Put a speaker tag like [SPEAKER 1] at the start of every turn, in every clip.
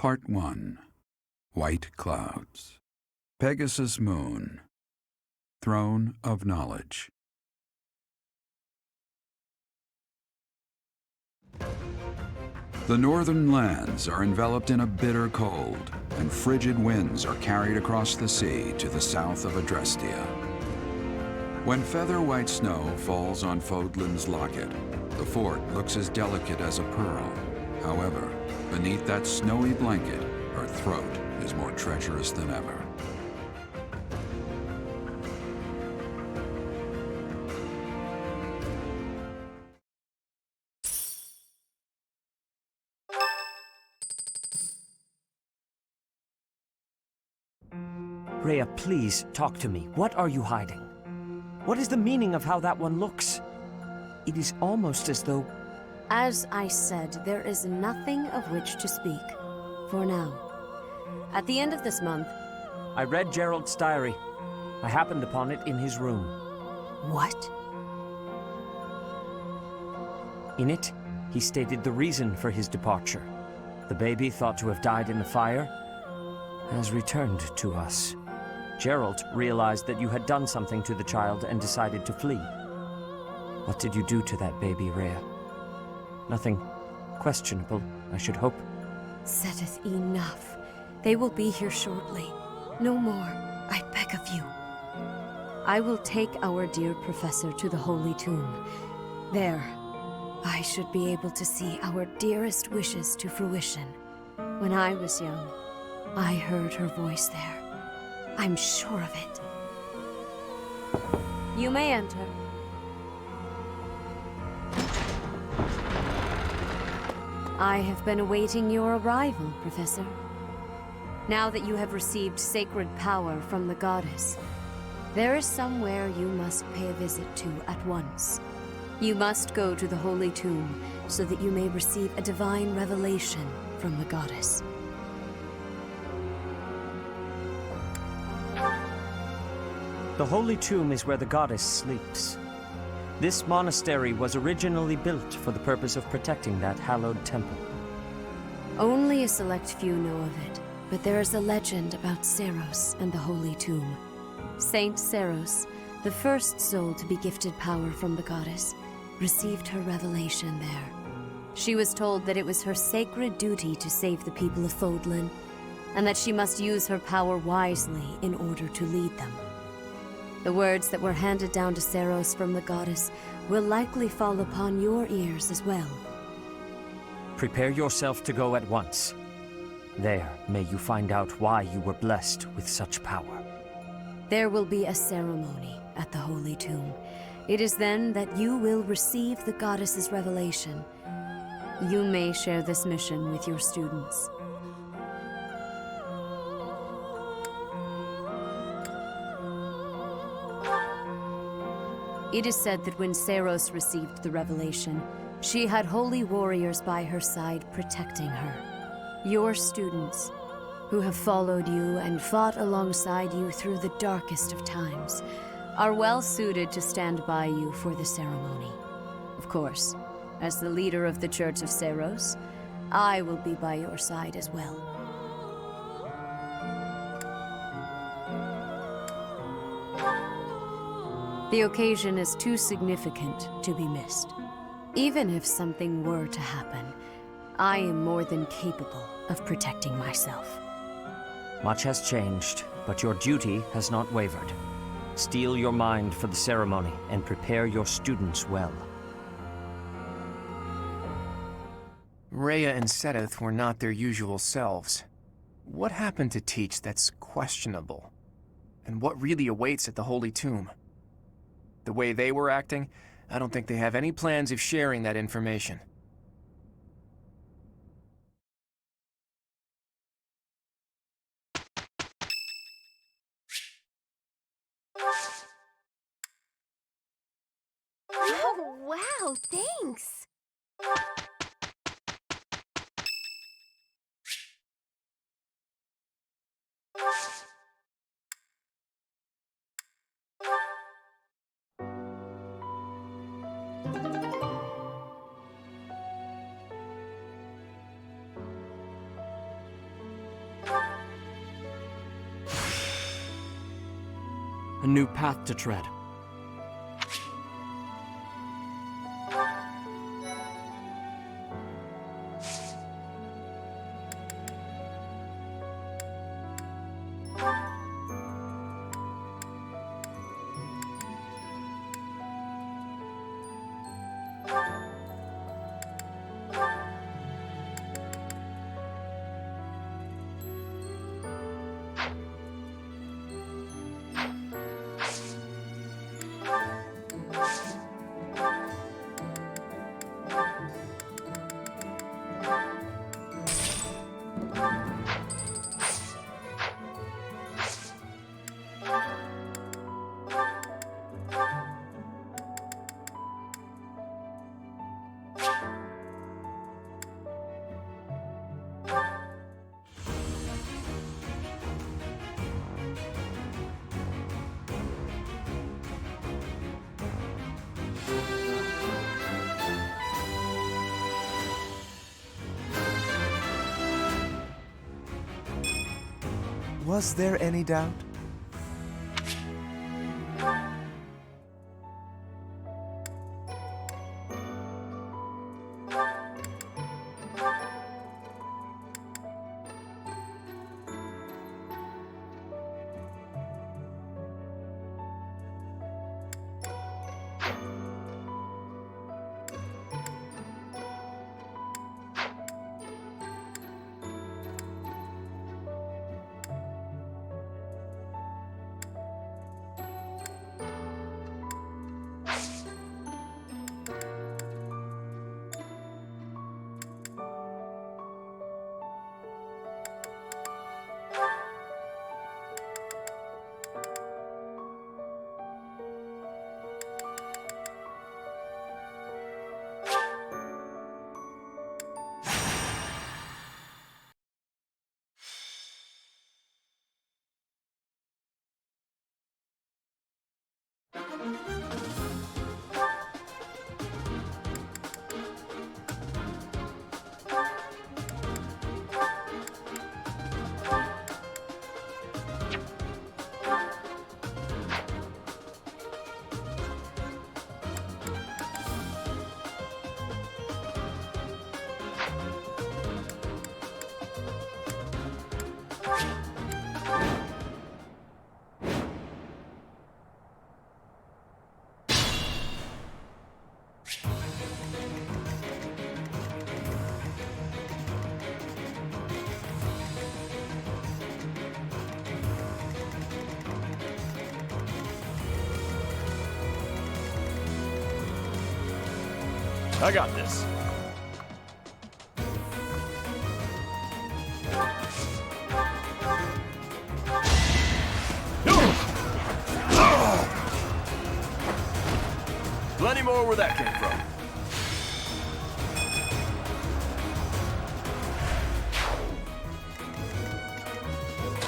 [SPEAKER 1] Part 1. White Clouds. Pegasus Moon. Throne of Knowledge. The northern lands are enveloped in a bitter cold, and frigid winds are carried across the sea to the south of Adrestia. When feather-white snow falls on Fódlan's locket, the fort looks as delicate as a pearl. However, beneath that snowy blanket, her throat is more treacherous than ever.
[SPEAKER 2] Rhea, please, talk to me. What are you hiding? What is the meaning of how that one looks? It is almost as though...
[SPEAKER 3] As I said, there is nothing of which to speak. For now. At the end of this month...
[SPEAKER 2] I read Gerald's diary. I happened upon it in his room.
[SPEAKER 3] What?
[SPEAKER 2] In it, he stated the reason for his departure. The baby, thought to have died in the fire, has returned to us. Gerald realized that you had done something to the child and decided to flee. What did you do to that baby, Rhea? Nothing questionable, I should hope.
[SPEAKER 3] Setteth enough. They will be here shortly. No more, I beg of you. I will take our dear professor to the Holy Tomb. There, I should be able to see our dearest wishes to fruition. When I was young, I heard her voice there. I'm sure of it. You may enter. I have been awaiting your arrival, Professor. Now that you have received sacred power from the goddess, there is somewhere you must pay a visit to at once. You must go to the Holy Tomb so that you may receive a divine revelation from the goddess.
[SPEAKER 2] The Holy Tomb is where the goddess sleeps. This monastery was originally built for the purpose of protecting that hallowed temple.
[SPEAKER 3] Only a select few know of it, but there is a legend about Seiros and the Holy Tomb. Saint Seiros, the first soul to be gifted power from the goddess, received her revelation there. She was told that it was her sacred duty to save the people of Fódlan, and that she must use her power wisely in order to lead them. The words that were handed down to Seiros from the goddess will likely fall upon your ears as well.
[SPEAKER 2] Prepare yourself to go at once. There, may you find out why you were blessed with such power.
[SPEAKER 3] There will be a ceremony at the Holy Tomb. It is then that you will receive the goddess's revelation. You may share this mission with your students. It is said that when Seiros received the revelation, she had holy warriors by her side protecting her. Your students, who have followed you and fought alongside you through the darkest of times, are well suited to stand by you for the ceremony. Of course, as the leader of the Church of Seiros, I will be by your side as well. The occasion is too significant to be missed. Even if something were to happen, I am more than capable of protecting myself.
[SPEAKER 2] Much has changed, but your duty has not wavered. Steel your mind for the ceremony and prepare your students well.
[SPEAKER 4] Rhea and Seteth were not their usual selves. What happened to teach that's questionable? And what really awaits at the Holy Tomb? The way they were acting, I don't think they have any plans of sharing that information.
[SPEAKER 5] Oh, wow, thanks!
[SPEAKER 6] A new path to tread.
[SPEAKER 7] Was there any doubt?
[SPEAKER 8] I got this. Plenty more where that came from.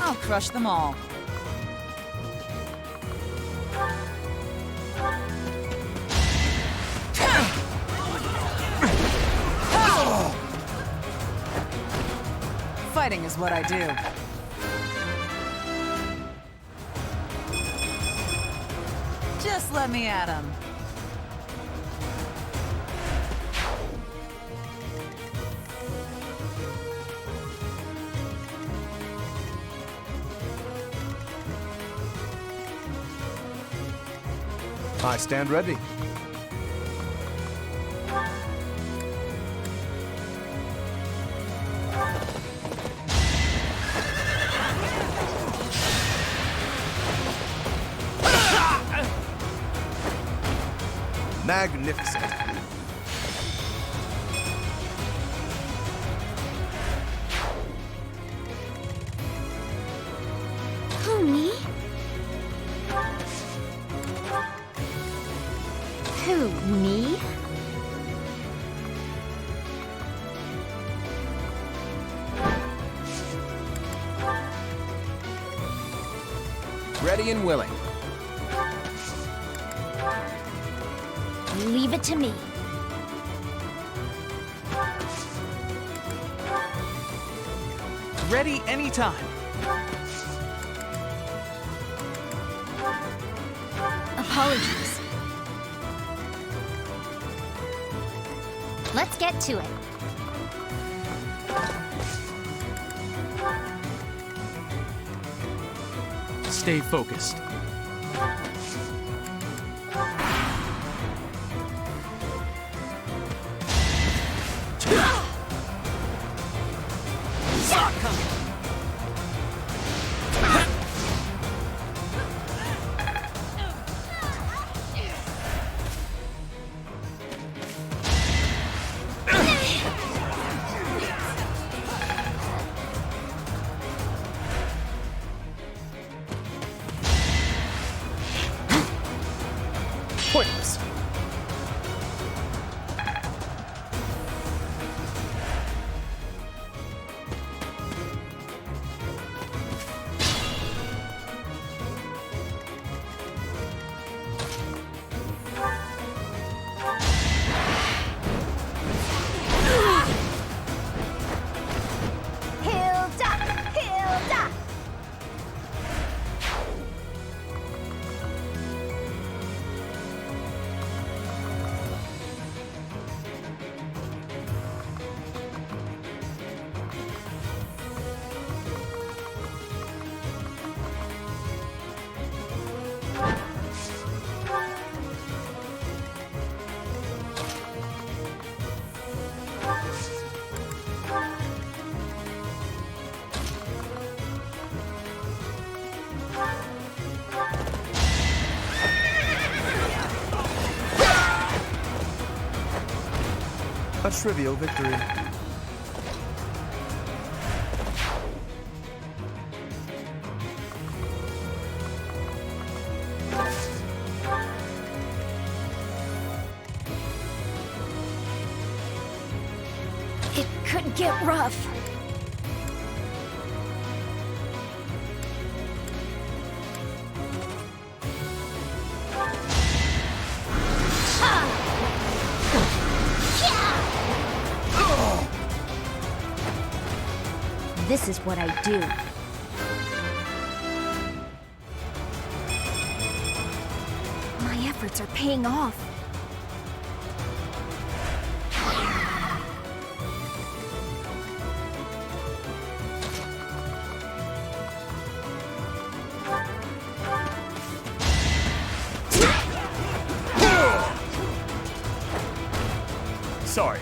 [SPEAKER 9] I'll crush them all. Fighting is what I do. Just let me at him.
[SPEAKER 7] I stand ready. Magnificent.
[SPEAKER 5] Who, me? Who, me?
[SPEAKER 4] Ready and willing.
[SPEAKER 5] Leave it to me.
[SPEAKER 6] Ready anytime.
[SPEAKER 5] Apologies. Let's get to it.
[SPEAKER 6] Stay focused.
[SPEAKER 4] Pointless.
[SPEAKER 5] Hilda! Hilda!
[SPEAKER 7] A trivial victory.
[SPEAKER 3] It could get rough.
[SPEAKER 5] This is what I do.
[SPEAKER 3] My efforts are paying off.
[SPEAKER 8] Sorry,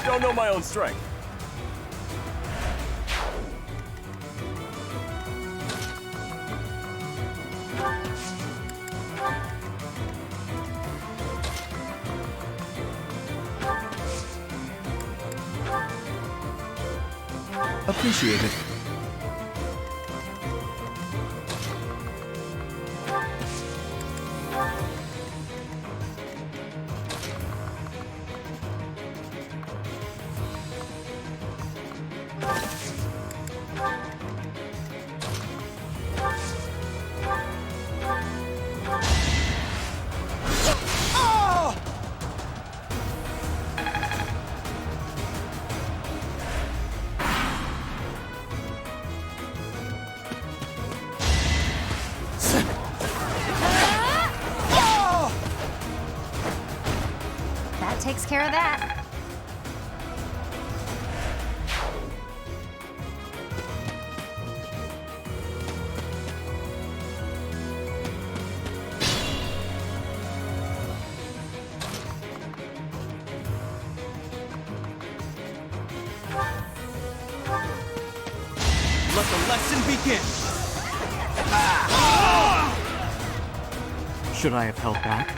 [SPEAKER 8] don't know my own strength.
[SPEAKER 7] Appreciate it.
[SPEAKER 5] That takes care of that.
[SPEAKER 6] Let the lesson begin! Should I have held back?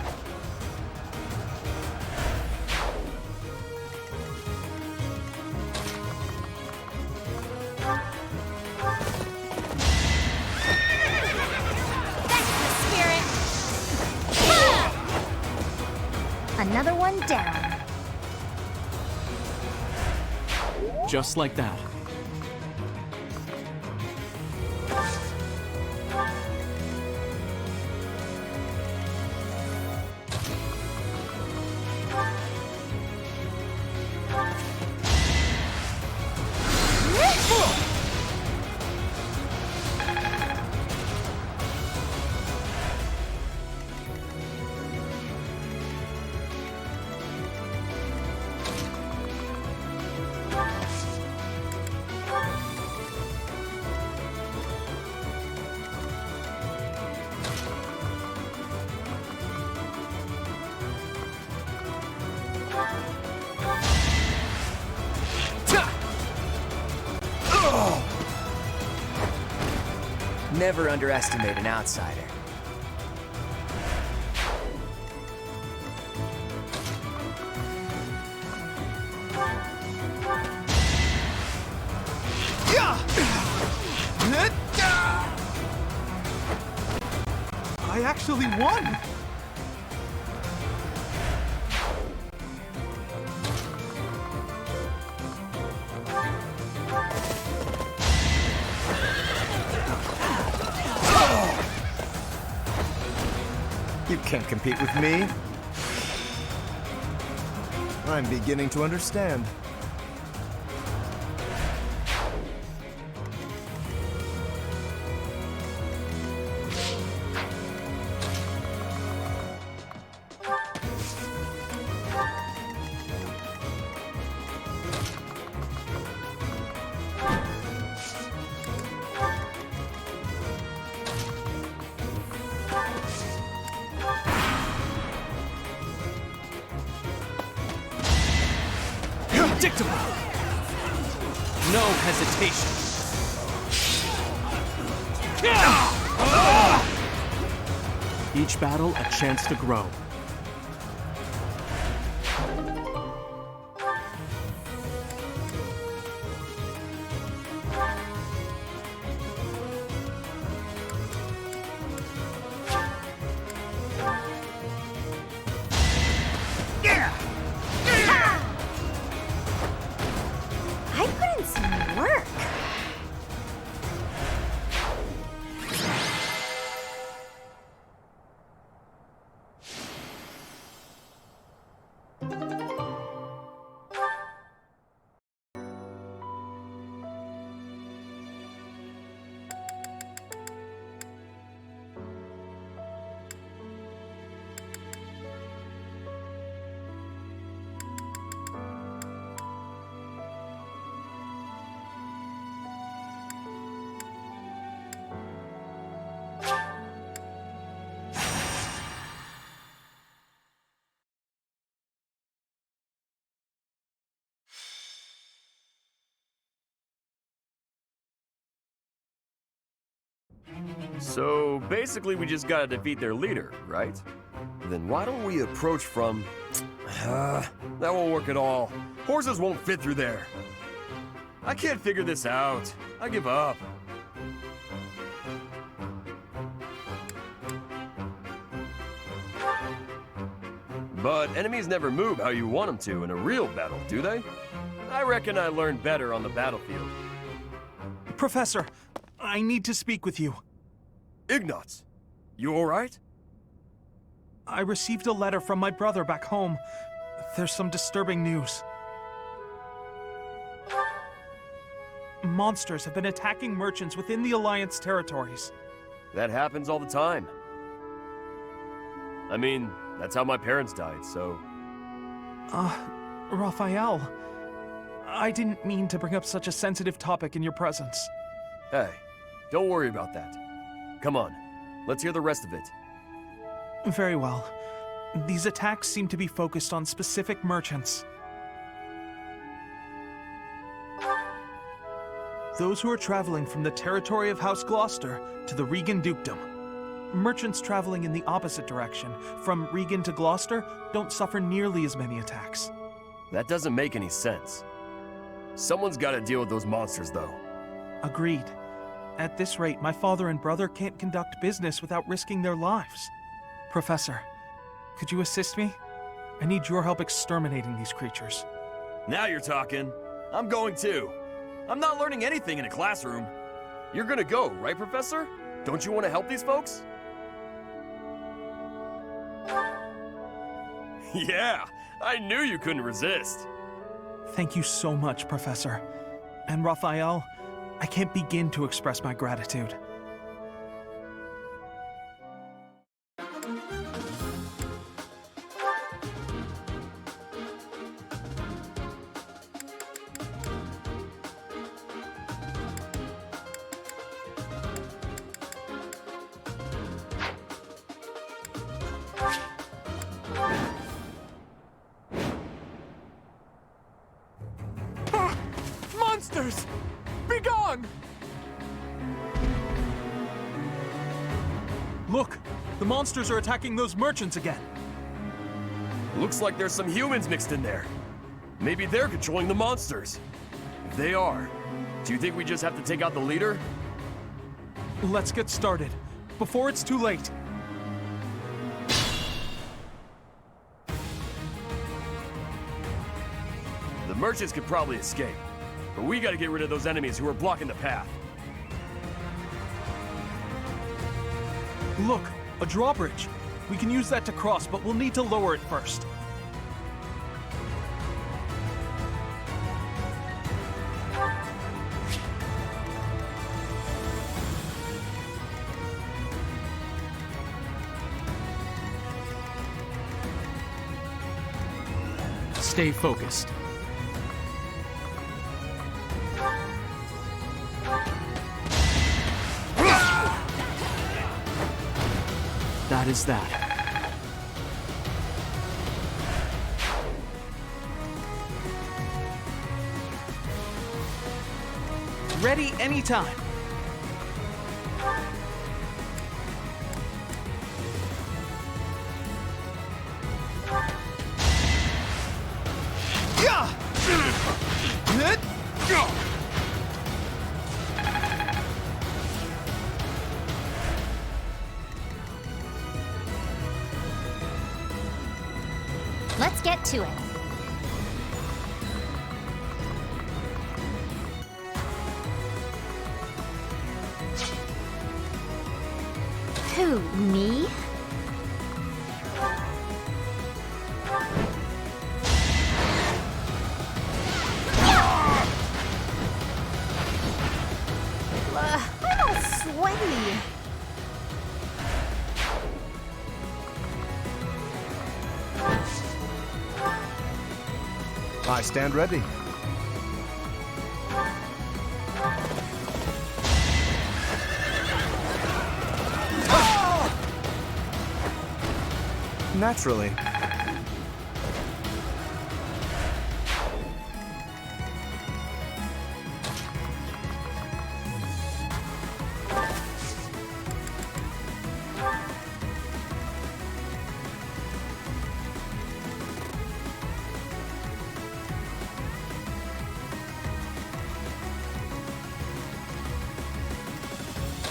[SPEAKER 5] Another one down.
[SPEAKER 6] Just like that.
[SPEAKER 4] Never underestimate an outsider.
[SPEAKER 7] I actually won! You can't compete with me. I'm beginning to understand.
[SPEAKER 6] Predictable! No hesitation. Each battle a chance to grow.
[SPEAKER 5] I put in some work.
[SPEAKER 8] So basically we just gotta defeat their leader, right? Then why don't we approach from... that won't work at all. Horses won't fit through there. I can't figure this out. I give up. But enemies never move how you want them to in a real battle, do they? I reckon I learned better on the battlefield.
[SPEAKER 7] Professor, I need to speak with you.
[SPEAKER 8] Ignatz, you alright?
[SPEAKER 7] I received a letter from my brother back home. There's some disturbing news. Monsters have been attacking merchants within the Alliance territories.
[SPEAKER 8] That happens all the time. I mean, that's how my parents died, so...
[SPEAKER 7] Raphael, I didn't mean to bring up such a sensitive topic in your presence.
[SPEAKER 8] Hey, don't worry about that. Come on, let's hear the rest of it.
[SPEAKER 7] Very well. These attacks seem to be focused on specific merchants. Those who are traveling from the territory of House Gloucester to the Regan Dukedom. Merchants traveling in the opposite direction, from Regan to Gloucester, don't suffer nearly as many attacks.
[SPEAKER 8] That doesn't make any sense. Someone's gotta deal with those monsters, though.
[SPEAKER 7] Agreed. At this rate, my father and brother can't conduct business without risking their lives. Professor, could you assist me? I need your help exterminating these creatures.
[SPEAKER 8] Now you're talking. I'm going too. I'm not learning anything in a classroom. You're gonna go, right, Professor? Don't you want to help these folks? Yeah, I knew you couldn't resist.
[SPEAKER 7] Thank you so much, Professor. And Raphael, I can't begin to express my gratitude.
[SPEAKER 6] monsters! Be gone! Look! The monsters are attacking those merchants again.
[SPEAKER 8] Looks like there's some humans mixed in there. Maybe they're controlling the monsters. If they are, do you think we just have to take out the leader?
[SPEAKER 6] Let's get started, before it's too late.
[SPEAKER 8] The merchants could probably escape, but we gotta get rid of those enemies who are blocking the path.
[SPEAKER 6] Look, a drawbridge. We can use that to cross, but we'll need to lower it first.
[SPEAKER 10] Stay focused. That is that.
[SPEAKER 6] Ready anytime.
[SPEAKER 5] Let's get to it. Who, me? I'm all sweaty.
[SPEAKER 11] I stand ready. Naturally.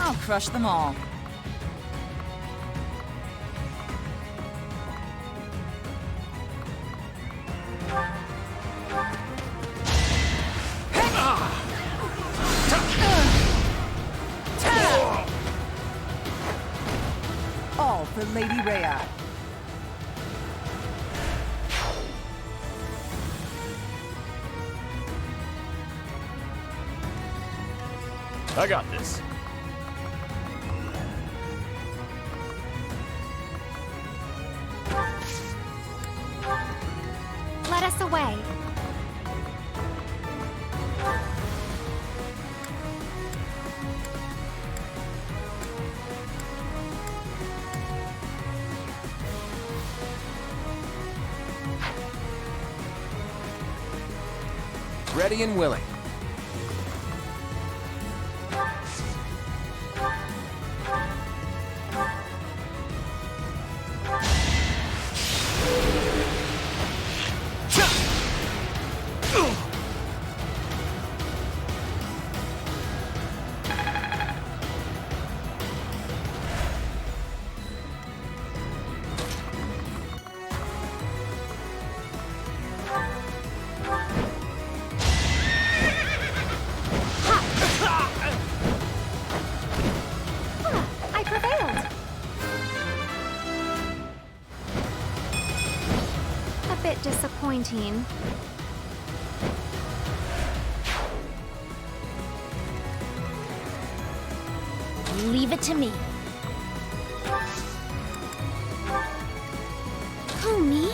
[SPEAKER 9] I'll crush them all. All for Lady Rhea.
[SPEAKER 8] I got this.
[SPEAKER 5] Let us away.
[SPEAKER 4] Ready and willing.
[SPEAKER 5] I prevailed. A bit disappointing. Leave it to me. Who, me?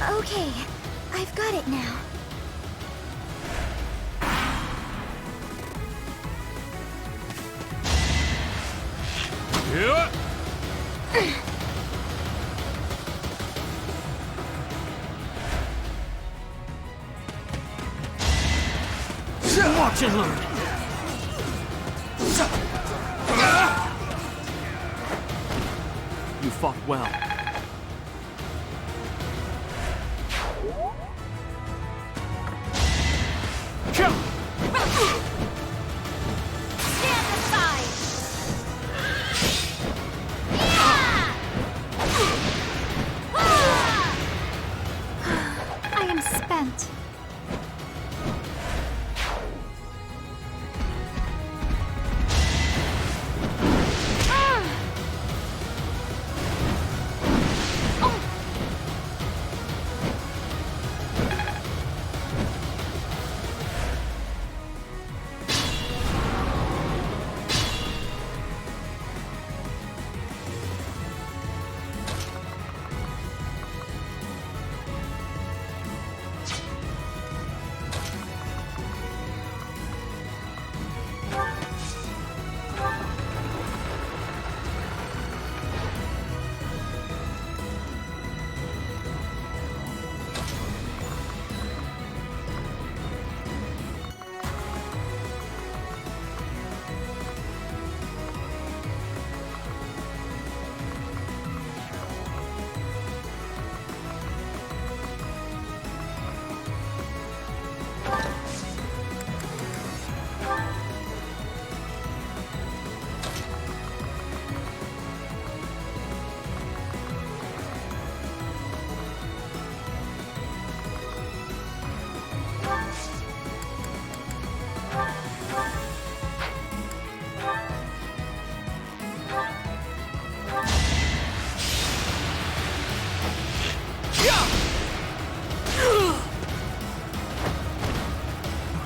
[SPEAKER 5] Okay, I've got it now.
[SPEAKER 8] Yeah.
[SPEAKER 10] Watch and learn. You fought well.
[SPEAKER 5] Stand aside! I am spent.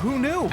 [SPEAKER 7] Who knew?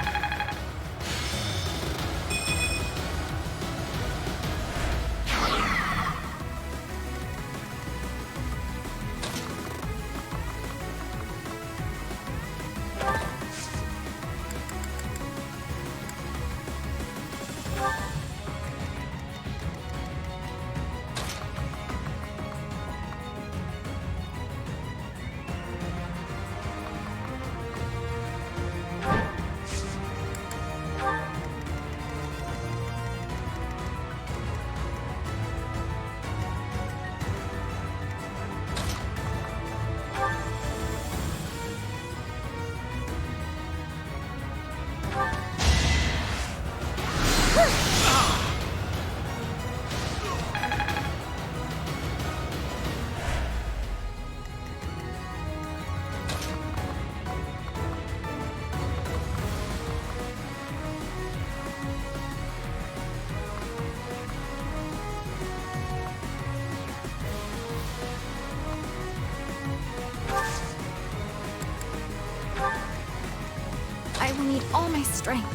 [SPEAKER 5] I will need all my strength.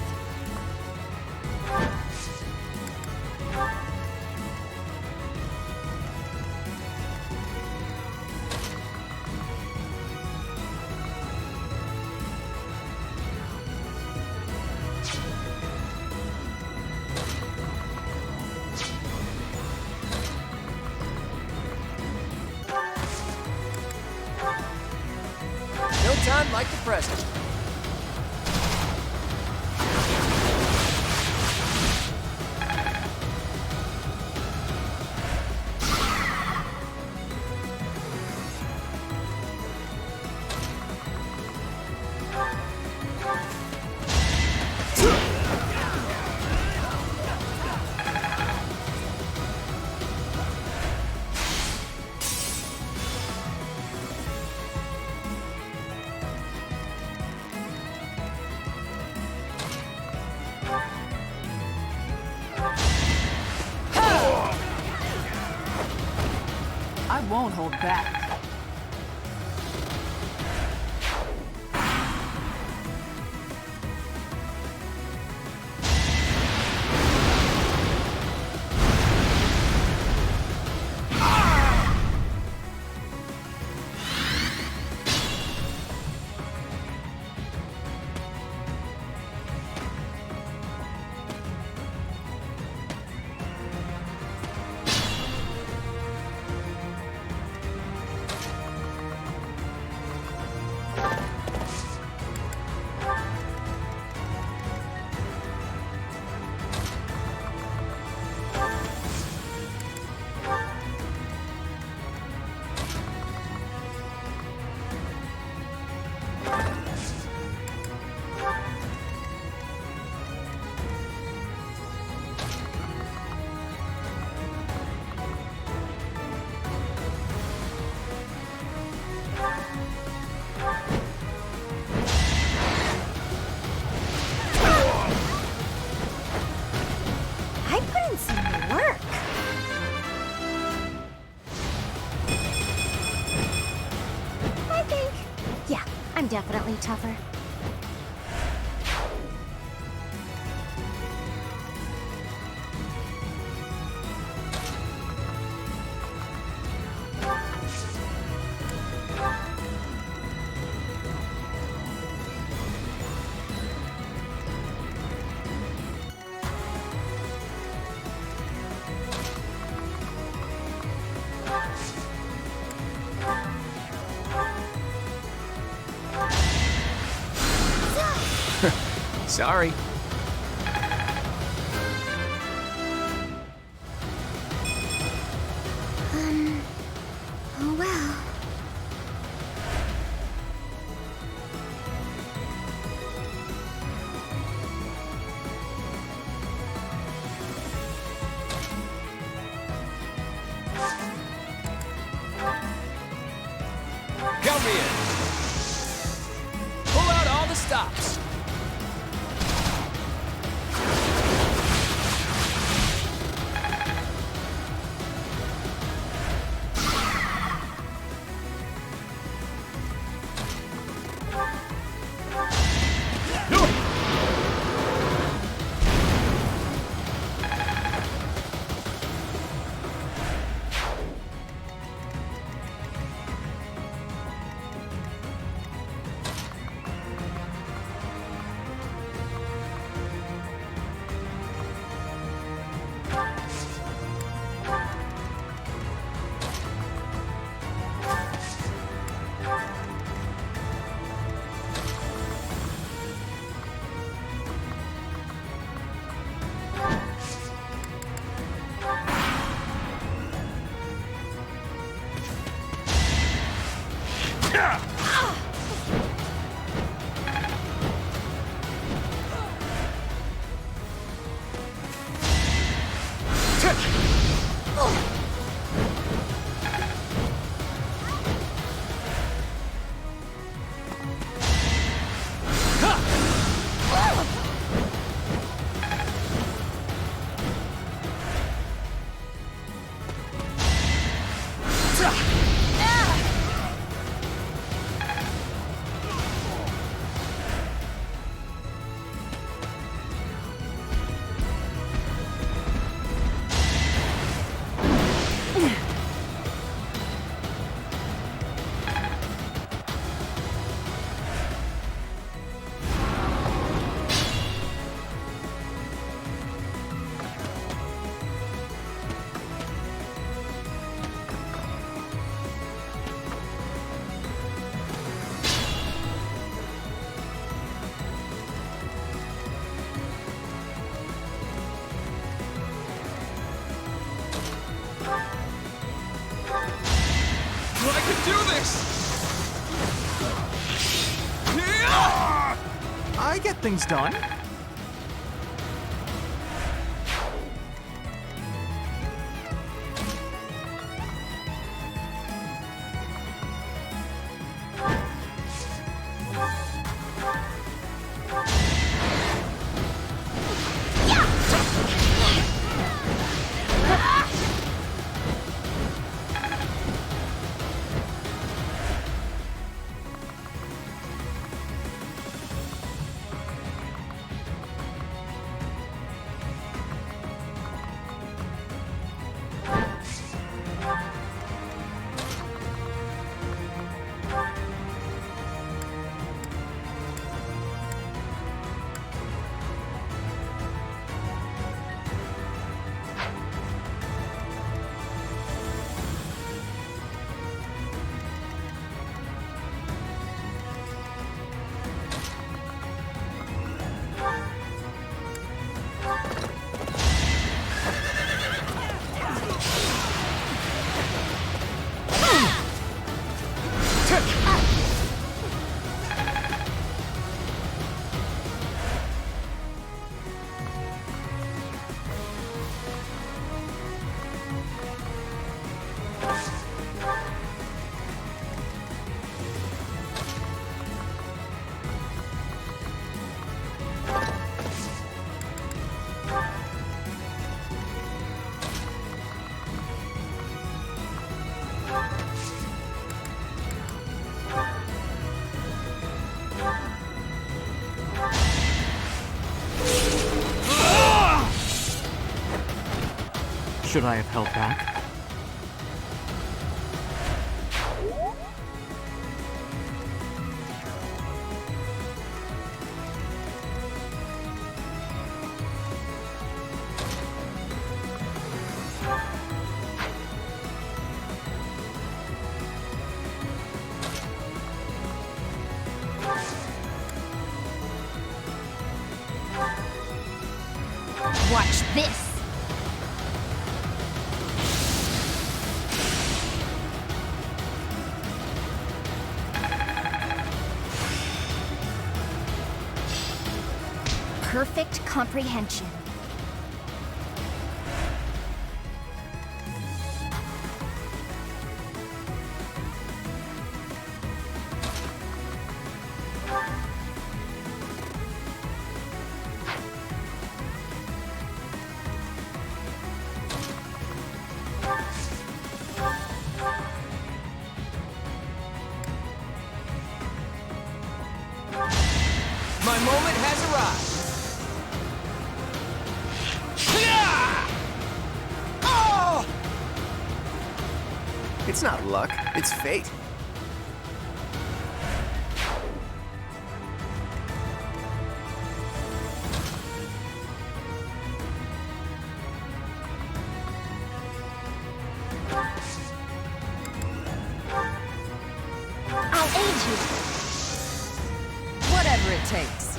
[SPEAKER 4] No time like the present.
[SPEAKER 9] I won't hold back.
[SPEAKER 5] definitely tougher.
[SPEAKER 4] Sorry.
[SPEAKER 5] Oh well.
[SPEAKER 10] Count me in. Pull out all the stops. I can do this!
[SPEAKER 7] I get things done.
[SPEAKER 11] Should I have held back?
[SPEAKER 5] Watch this! Perfect comprehension.
[SPEAKER 10] My moment has arrived. Oh!
[SPEAKER 4] It's not luck, it's fate.
[SPEAKER 5] I'll aid you.
[SPEAKER 9] Whatever it takes.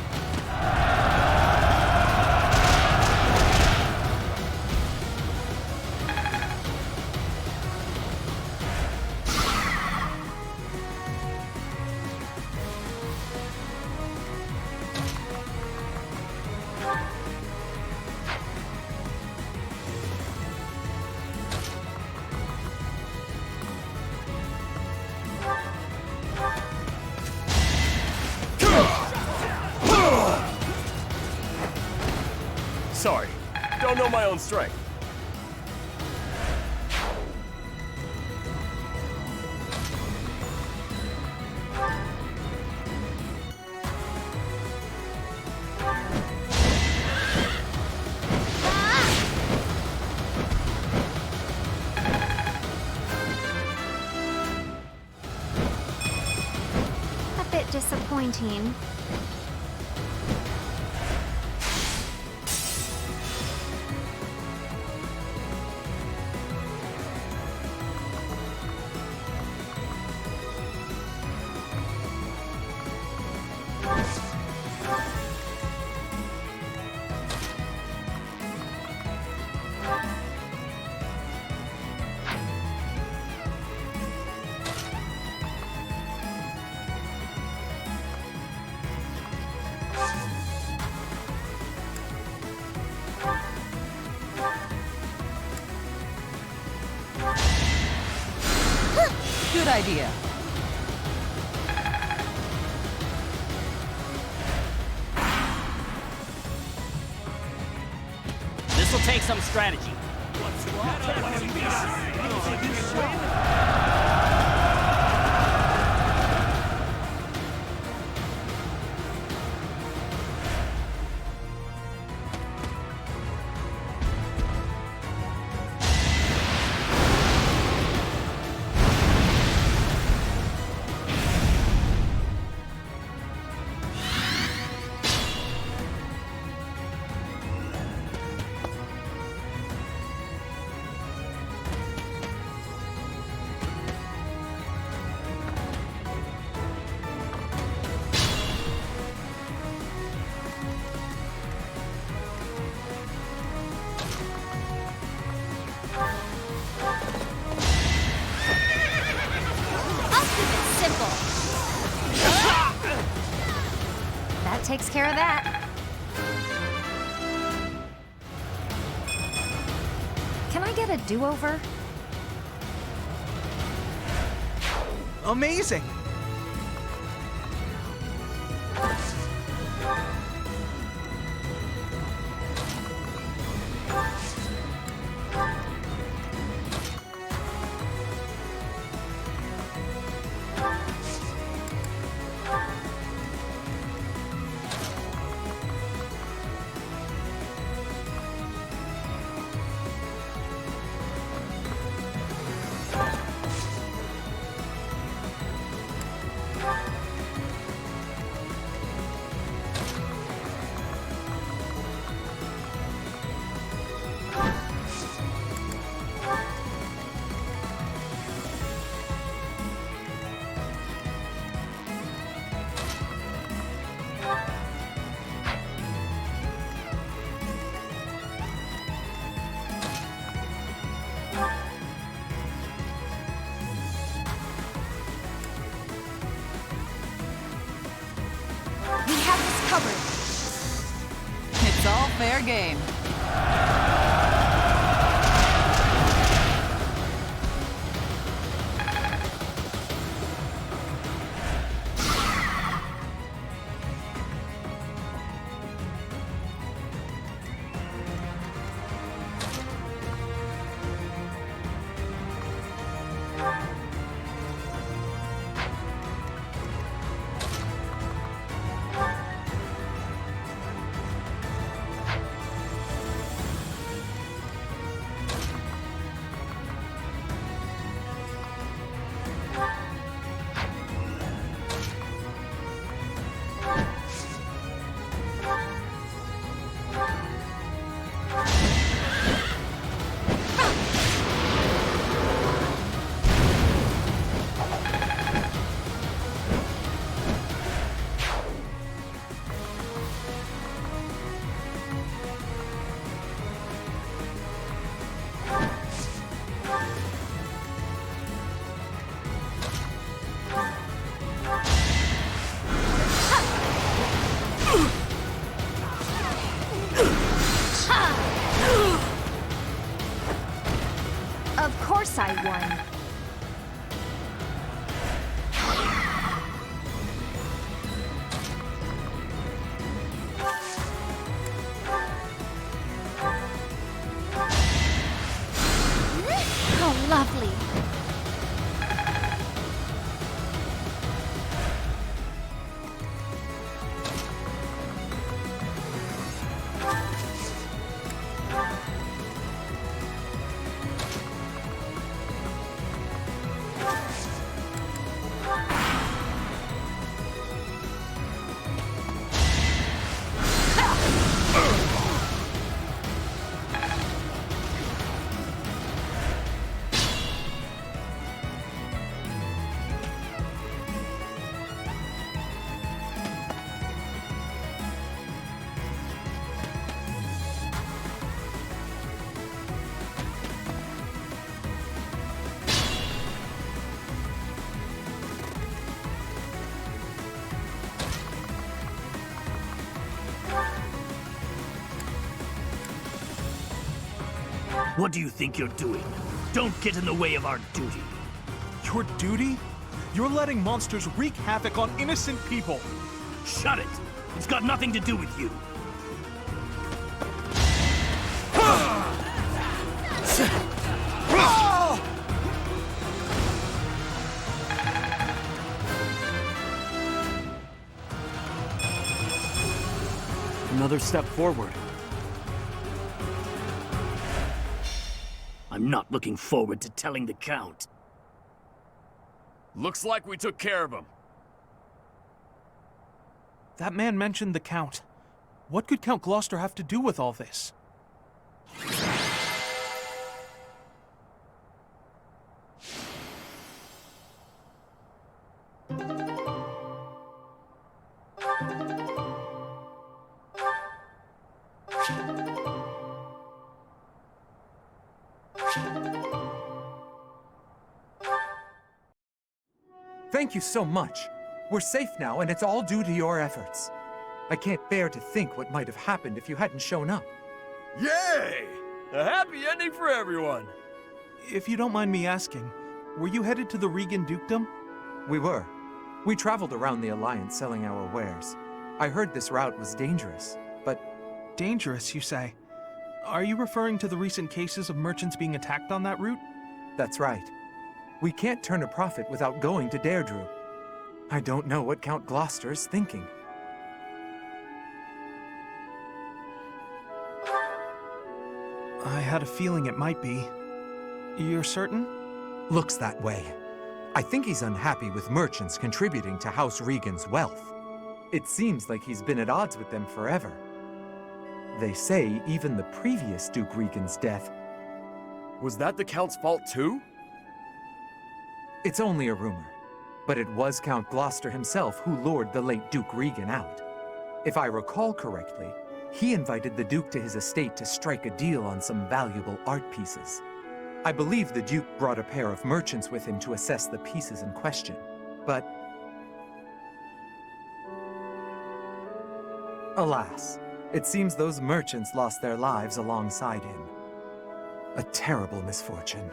[SPEAKER 8] Sorry, don't know my own strength.
[SPEAKER 5] A bit disappointing.
[SPEAKER 9] Good idea.
[SPEAKER 12] This'll take some strategy.
[SPEAKER 5] That takes care of that. Can I get a do-over?
[SPEAKER 7] Amazing!
[SPEAKER 9] covered. It's all fair game.
[SPEAKER 5] Of course I won. Oh, lovely.
[SPEAKER 12] What do you think you're doing? Don't get in the way of our duty.
[SPEAKER 7] Your duty? You're letting monsters wreak havoc on innocent people.
[SPEAKER 12] Shut it! It's got nothing to do with you.
[SPEAKER 2] Another step forward.
[SPEAKER 12] I'm not looking forward to telling the Count.
[SPEAKER 8] Looks like we took care of him.
[SPEAKER 7] That man mentioned the Count. What could Count Gloucester have to do with all this?
[SPEAKER 11] Thank you so much. We're safe now, and it's all due to your efforts. I can't bear to think what might have happened if you hadn't shown up.
[SPEAKER 8] Yay! A happy ending for everyone!
[SPEAKER 7] If you don't mind me asking, were you headed to the Regan Dukedom?
[SPEAKER 11] We were. We traveled around the Alliance selling our wares. I heard this route was dangerous, but...
[SPEAKER 7] Dangerous, you say? Are you referring to the recent cases of merchants being attacked on that route?
[SPEAKER 11] That's right. We can't turn a profit without going to Deirdre. I don't know what Count Gloucester's thinking.
[SPEAKER 7] I had a feeling it might be. You're certain?
[SPEAKER 11] Looks that way. I think he's unhappy with merchants contributing to House Regan's wealth. It seems like he's been at odds with them forever. They say even the previous Duke Regan's death...
[SPEAKER 8] Was that the Count's fault too?
[SPEAKER 11] It's only a rumor, but it was Count Gloucester himself who lured the late Duke Regan out. If I recall correctly, he invited the Duke to his estate to strike a deal on some valuable art pieces. I believe the Duke brought a pair of merchants with him to assess the pieces in question, but... Alas, it seems those merchants lost their lives alongside him. A terrible misfortune.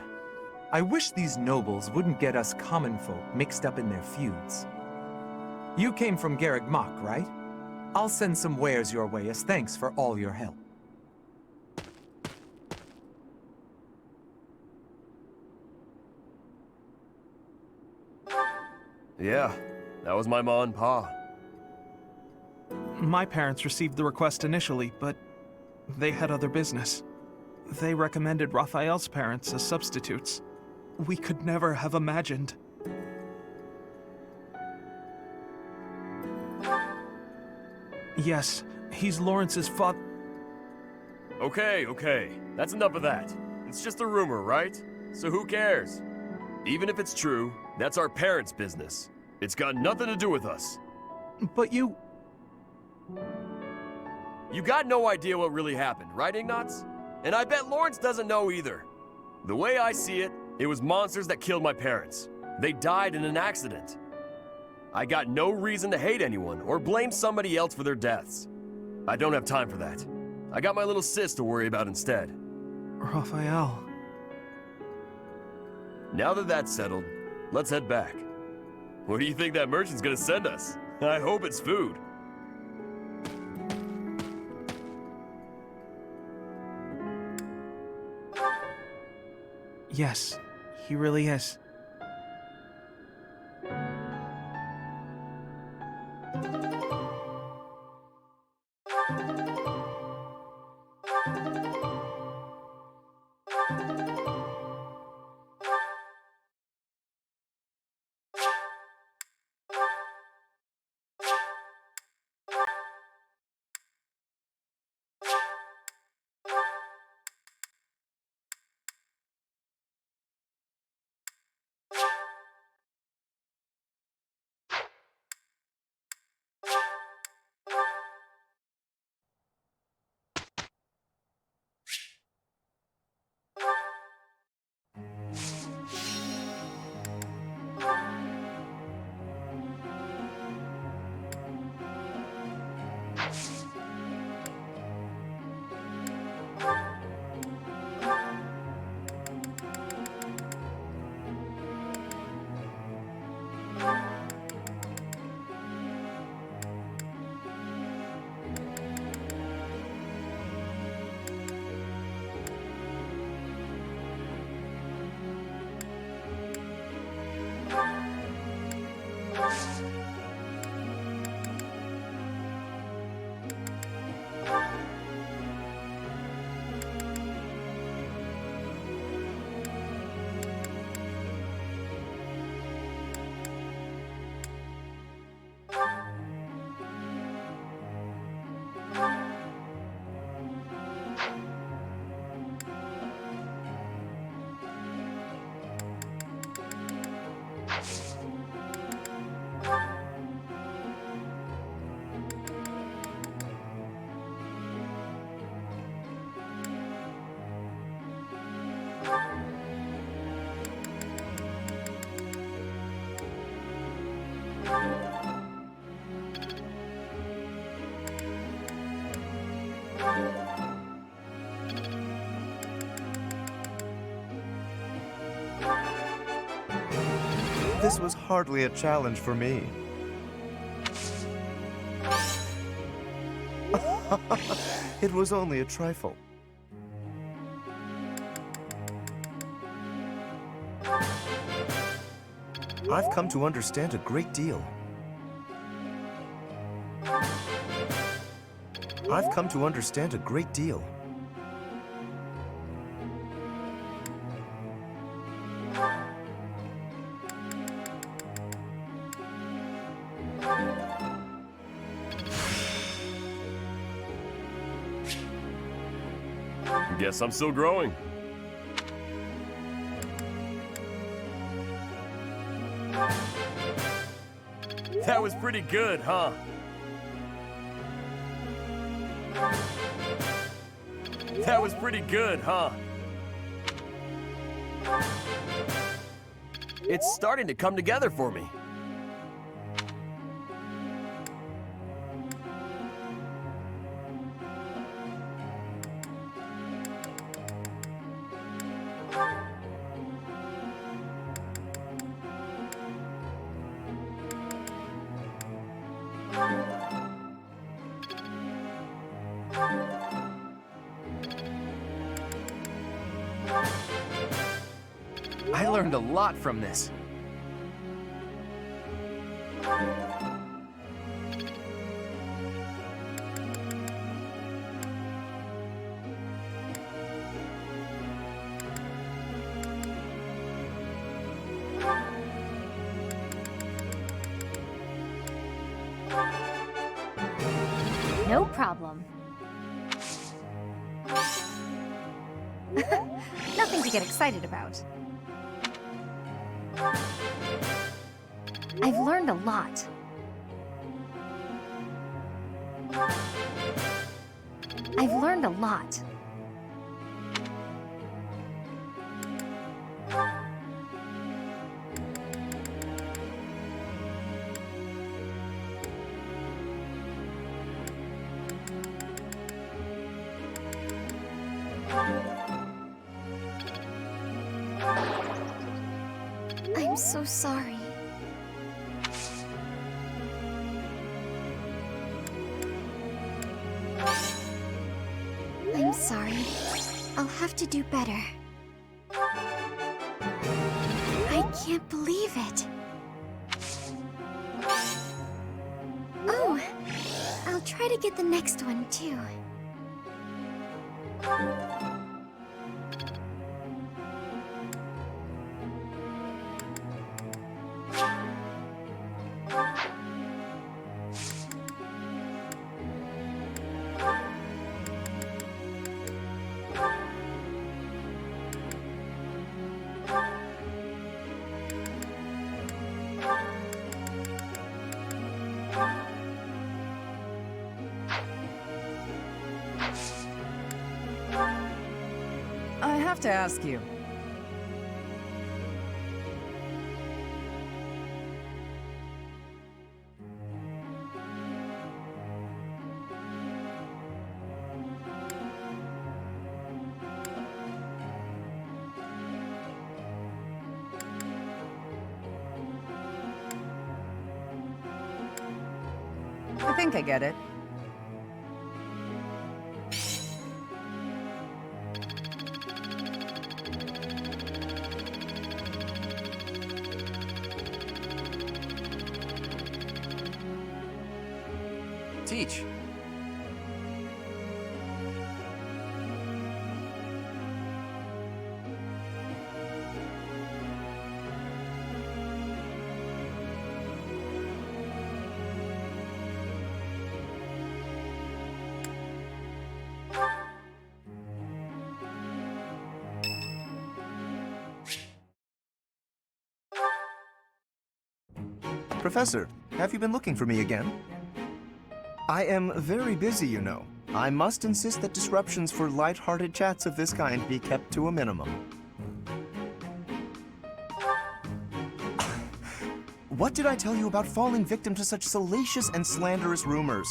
[SPEAKER 11] I wish these nobles wouldn't get us common folk mixed up in their feuds. You came from Garreg Mach, right? I'll send some wares your way as thanks for all your help.
[SPEAKER 8] Yeah, that was my ma and pa.
[SPEAKER 7] My parents received the request initially, but they had other business. They recommended Raphael's parents as substitutes. We could never have imagined. Yes, he's Lawrence's father.
[SPEAKER 8] Okay. That's enough of that. It's just a rumor, right? So who cares? Even if it's true, that's our parents' business. It's got nothing to do with us.
[SPEAKER 7] But you
[SPEAKER 8] got no idea what really happened, right, Ignatz? And I bet Lawrence doesn't know either. The way I see it, it was monsters that killed my parents. They died in an accident. I got no reason to hate anyone or blame somebody else for their deaths. I don't have time for that. I got my little sis to worry about instead.
[SPEAKER 7] Raphael.
[SPEAKER 8] Now that that's settled, let's head back. What do you think that merchant's gonna send us? I hope it's food.
[SPEAKER 7] Yes, he really is.
[SPEAKER 13] This was hardly a challenge for me. It was only a trifle. I've come to understand a great deal. I've come to understand a great deal.
[SPEAKER 8] Guess I'm still growing. That was pretty good, huh? That was pretty good, huh? It's starting to come together for me.
[SPEAKER 4] I learned a lot from this.
[SPEAKER 5] No problem. Nothing to get excited about. I've learned a lot. I've learned a lot. I'm so sorry. I'm sorry. I'll have to do better. I can't believe it. Oh, I'll try to get the next one too.
[SPEAKER 9] I have to ask you. I think I get it.
[SPEAKER 4] Teach.
[SPEAKER 13] Professor, have you been looking for me again? I am very busy, you know. I must insist that disruptions for light-hearted chats of this kind be kept to a minimum. What did I tell you about falling victim to such salacious and slanderous rumors?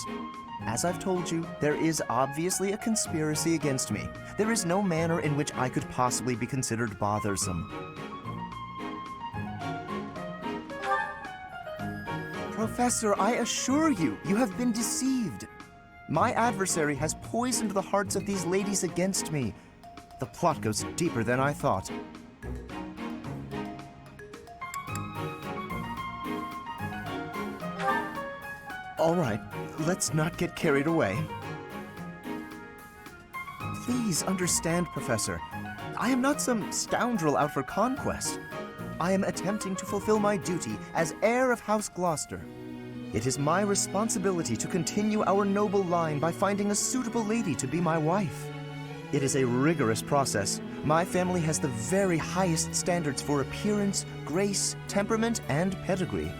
[SPEAKER 13] As I've told you, there is obviously a conspiracy against me. There is no manner in which I could possibly be considered bothersome. Professor, I assure you, you have been deceived. My adversary has poisoned the hearts of these ladies against me. The plot goes deeper than I thought. All right, let's not get carried away. Please understand, Professor. I am not some scoundrel out for conquest. I am attempting to fulfill my duty as heir of House Gloucester. It is my responsibility to continue our noble line by finding a suitable lady to be my wife. It is a rigorous process. My family has the very highest standards for appearance, grace, temperament, and pedigree.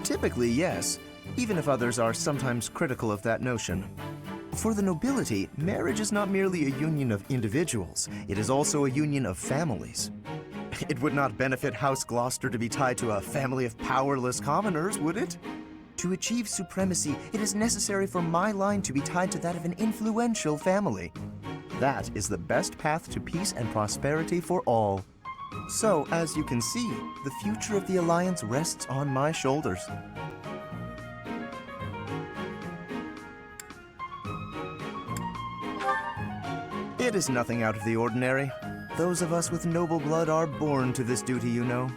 [SPEAKER 13] Typically, yes, even if others are sometimes critical of that notion. For the nobility, marriage is not merely a union of individuals, it is also a union of families. It would not benefit House Gloucester to be tied to a family of powerless commoners, would it? To achieve supremacy, it is necessary for my line to be tied to that of an influential family. That is the best path to peace and prosperity for all. So, as you can see, the future of the Alliance rests on my shoulders. It is nothing out of the ordinary. Those of us with noble blood are born to this duty, you know.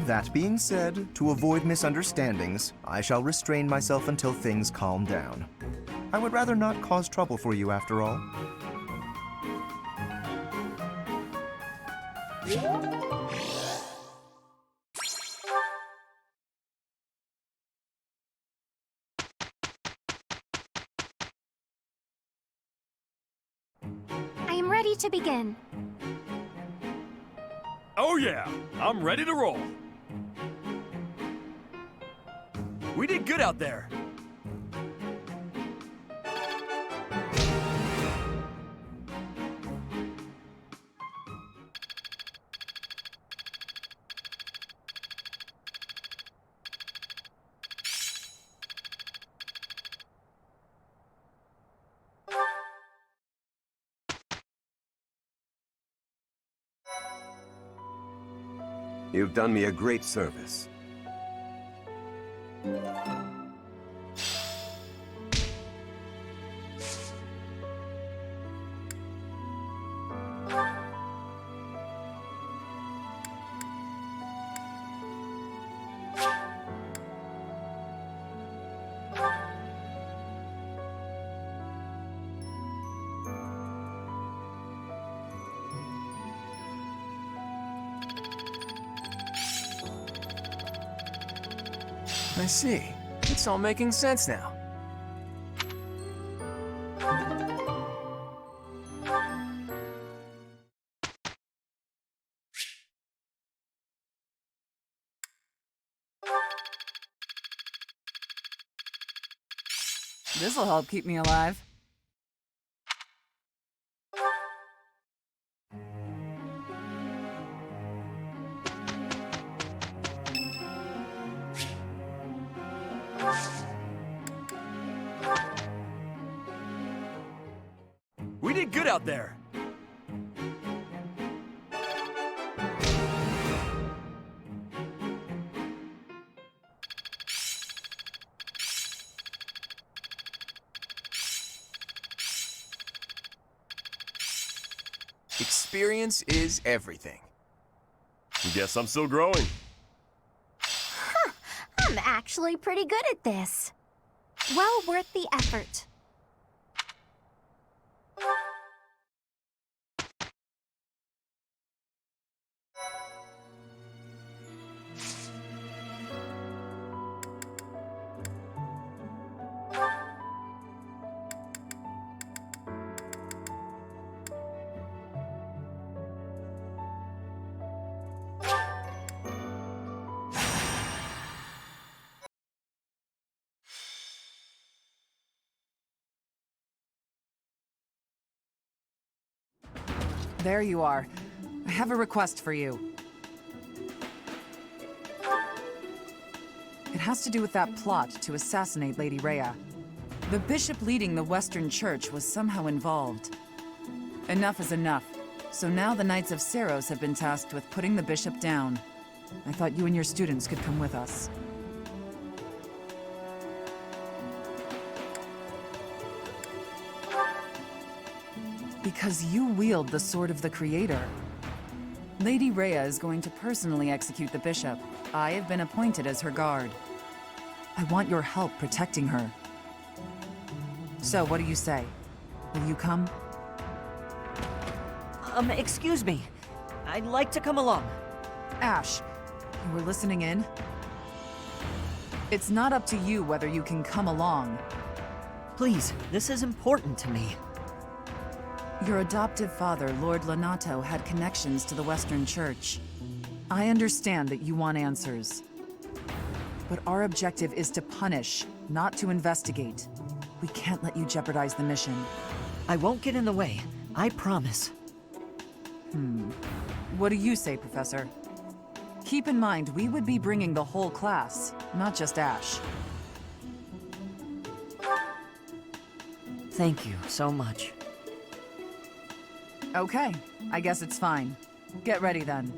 [SPEAKER 13] That being said, to avoid misunderstandings, I shall restrain myself until things calm down. I would rather not cause trouble for you, after all.
[SPEAKER 5] I am ready to begin.
[SPEAKER 8] Oh yeah, I'm ready to roll. We did good out there.
[SPEAKER 14] You've done me a great service.
[SPEAKER 4] I see. It's all making sense now.
[SPEAKER 9] This'll help keep me alive.
[SPEAKER 8] We did good out there.
[SPEAKER 4] Experience is everything.
[SPEAKER 8] Guess I'm still growing.
[SPEAKER 5] Huh, I'm actually pretty good at this. Well worth the effort.
[SPEAKER 9] There you are. I have a request for you. It has to do with that plot to assassinate Lady Rhea. The bishop leading the Western Church was somehow involved. Enough is enough. So now the Knights of Seiros have been tasked with putting the bishop down. I thought you and your students could come with us. Because you wield the Sword of the Creator. Lady Rhea is going to personally execute the bishop. I have been appointed as her guard. I want your help protecting her. So, what do you say? Will you come?
[SPEAKER 2] Excuse me. I'd like to come along.
[SPEAKER 9] Ash, you were listening in? It's not up to you whether you can come along.
[SPEAKER 2] Please, this is important to me.
[SPEAKER 9] Your adoptive father, Lord Lonato, had connections to the Western Church. I understand that you want answers. But our objective is to punish, not to investigate. We can't let you jeopardize the mission.
[SPEAKER 2] I won't get in the way. I promise.
[SPEAKER 9] What do you say, Professor? Keep in mind, we would be bringing the whole class, not just Ash.
[SPEAKER 2] Thank you so much.
[SPEAKER 9] Okay, I guess it's fine. Get ready then.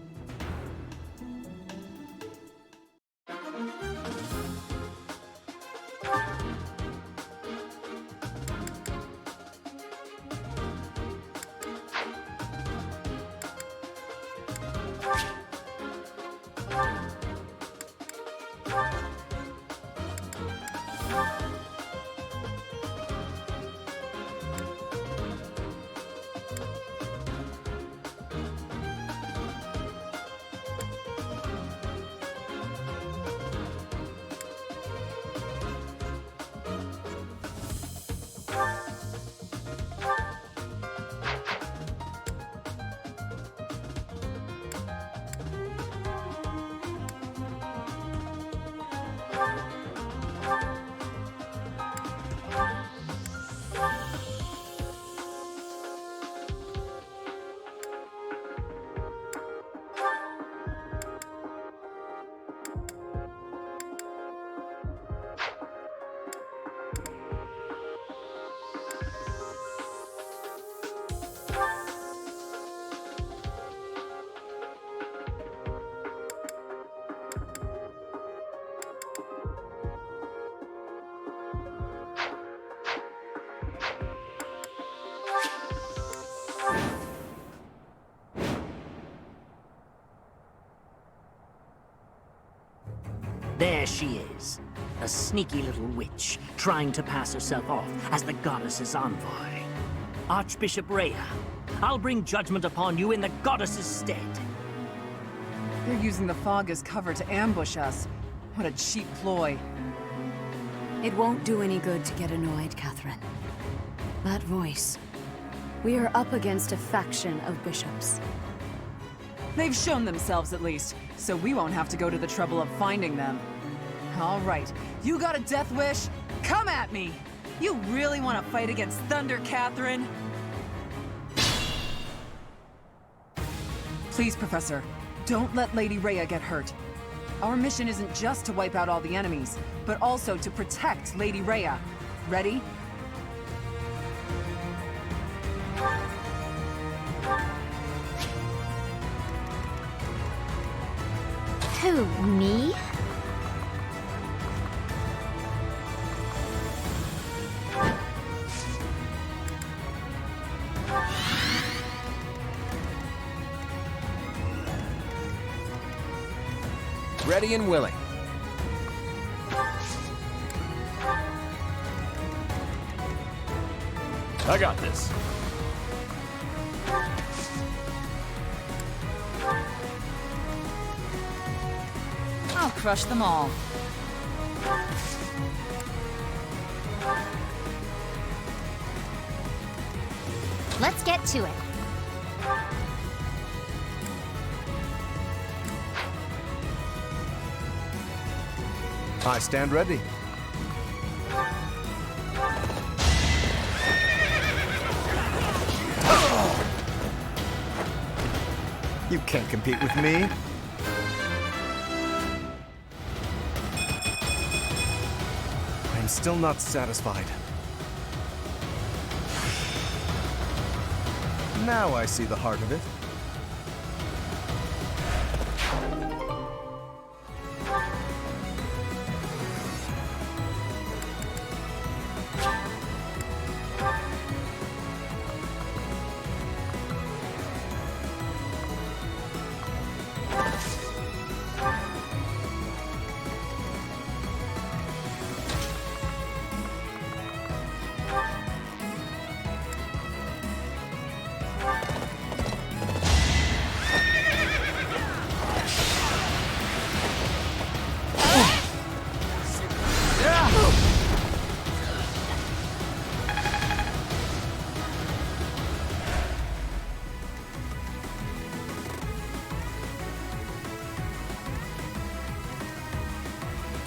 [SPEAKER 12] There she is, a sneaky little witch, trying to pass herself off as the goddess's envoy. Archbishop Rhea, I'll bring judgment upon you in the goddess's stead.
[SPEAKER 9] They're using the fog as cover to ambush us. What a cheap ploy.
[SPEAKER 3] It won't do any good to get annoyed, Catherine. That voice. We are up against a faction of bishops.
[SPEAKER 9] They've shown themselves at least, so we won't have to go to the trouble of finding them. All right, you got a death wish? Come at me! You really want to fight against Thunder, Catherine? Please, Professor, don't let Lady Rhea get hurt. Our mission isn't just to wipe out all the enemies, but also to protect Lady Rhea. Ready?
[SPEAKER 5] Who, me?
[SPEAKER 10] Ready and willing.
[SPEAKER 8] I got this.
[SPEAKER 9] I'll crush them all.
[SPEAKER 5] Let's get to it.
[SPEAKER 13] I stand ready. You can't compete with me. I'm still not satisfied. Now I see the heart of it.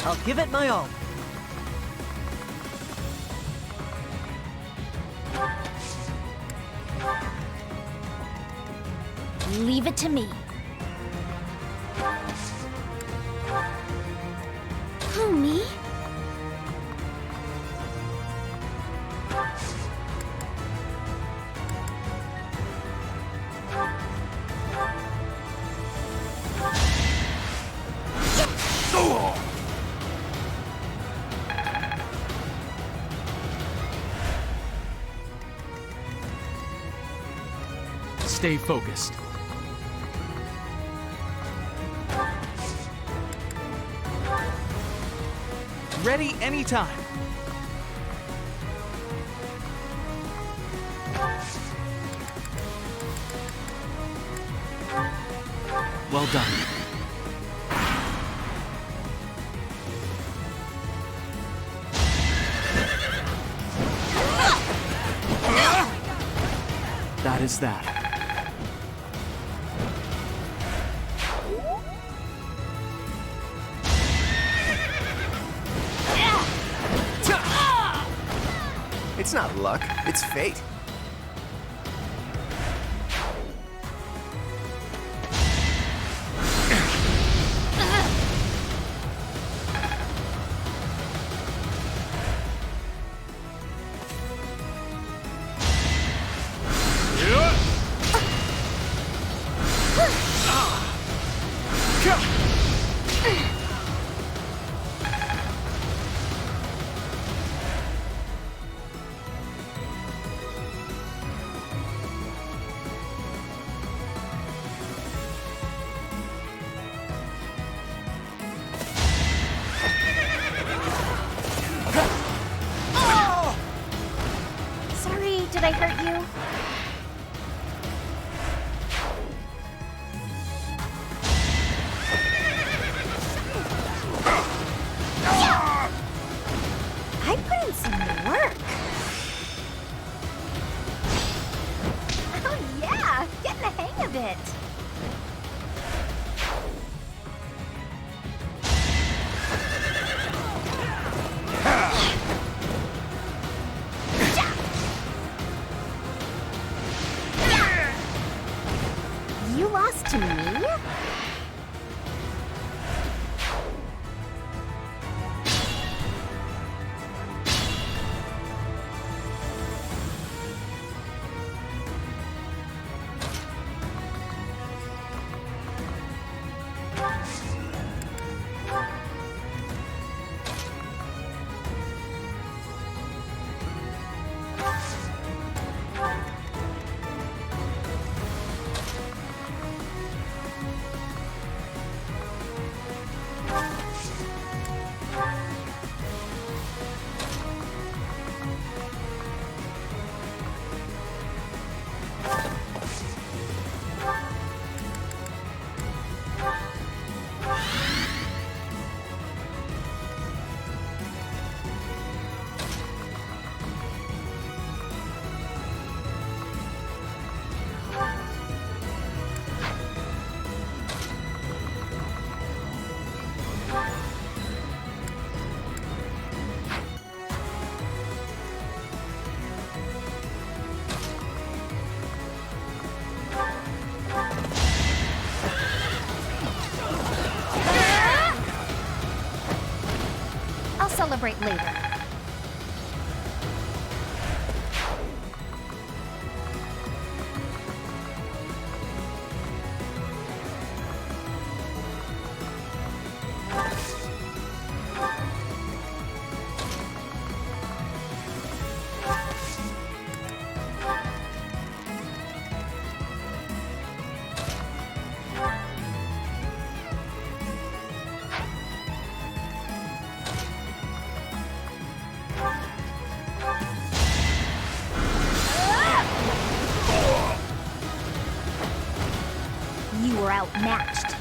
[SPEAKER 10] I'll give it my all.
[SPEAKER 5] Leave it to me. Who, me?
[SPEAKER 6] stay focused.
[SPEAKER 7] Ready anytime.
[SPEAKER 6] Well done. That is that.
[SPEAKER 4] It's not luck, it's fate.
[SPEAKER 5] Sorry, did I hurt you? I put in some work. Oh yeah, getting the hang of it. You lost to me? I'll celebrate later. You were outmatched.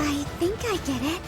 [SPEAKER 5] I think I get it.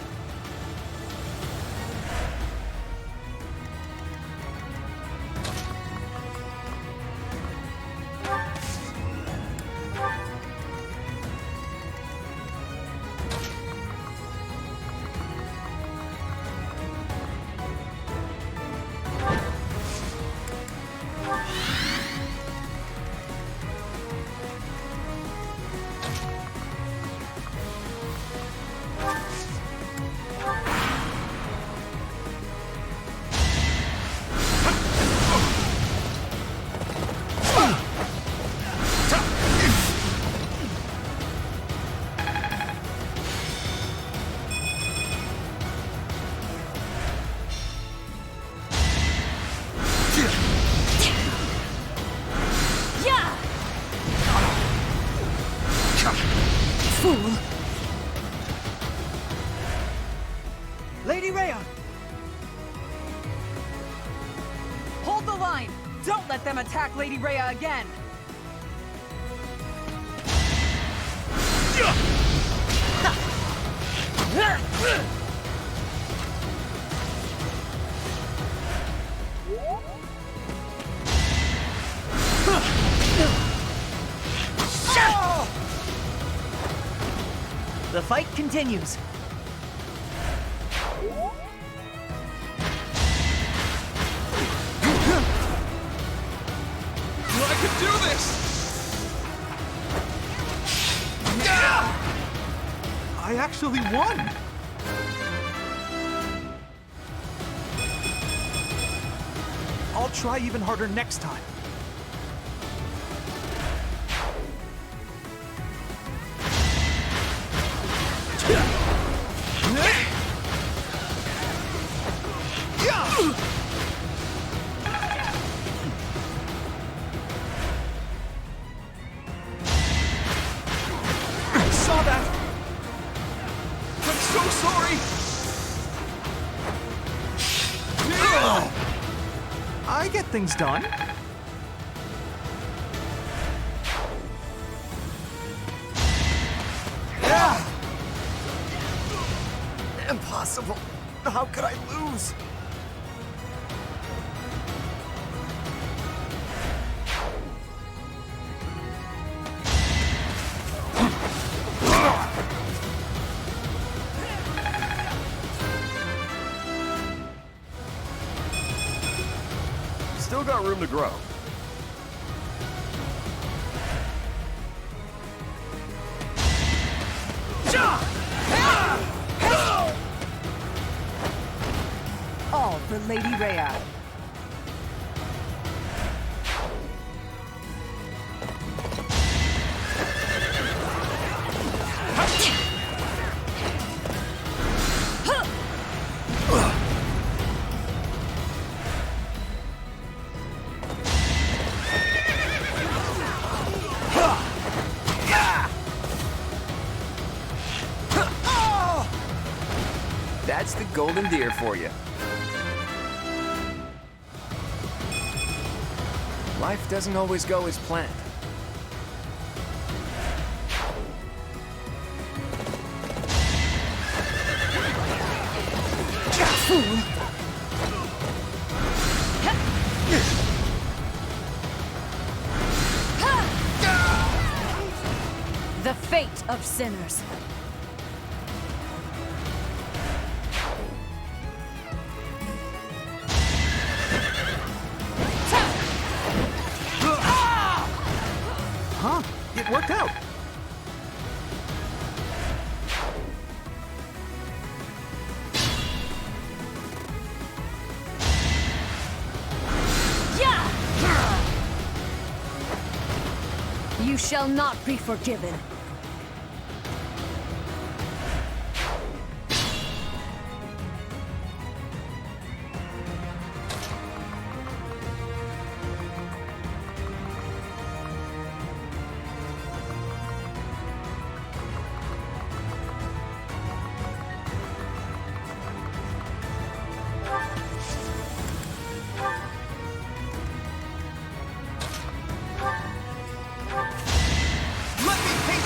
[SPEAKER 9] Lady Rhea! Hold the line! Don't let them attack Lady Rhea again!
[SPEAKER 10] The fight continues.
[SPEAKER 7] I could do this! I actually won! I'll try even harder next time. Saw that! I'm so sorry! I get things done.
[SPEAKER 13] Impossible! How could I lose?
[SPEAKER 8] Still got room to grow.
[SPEAKER 9] All for Lady Rhea.
[SPEAKER 4] That's the golden deer for you. Life doesn't always go as planned.
[SPEAKER 3] The fate of sinners.
[SPEAKER 7] Huh? It worked out.
[SPEAKER 3] You shall not be forgiven.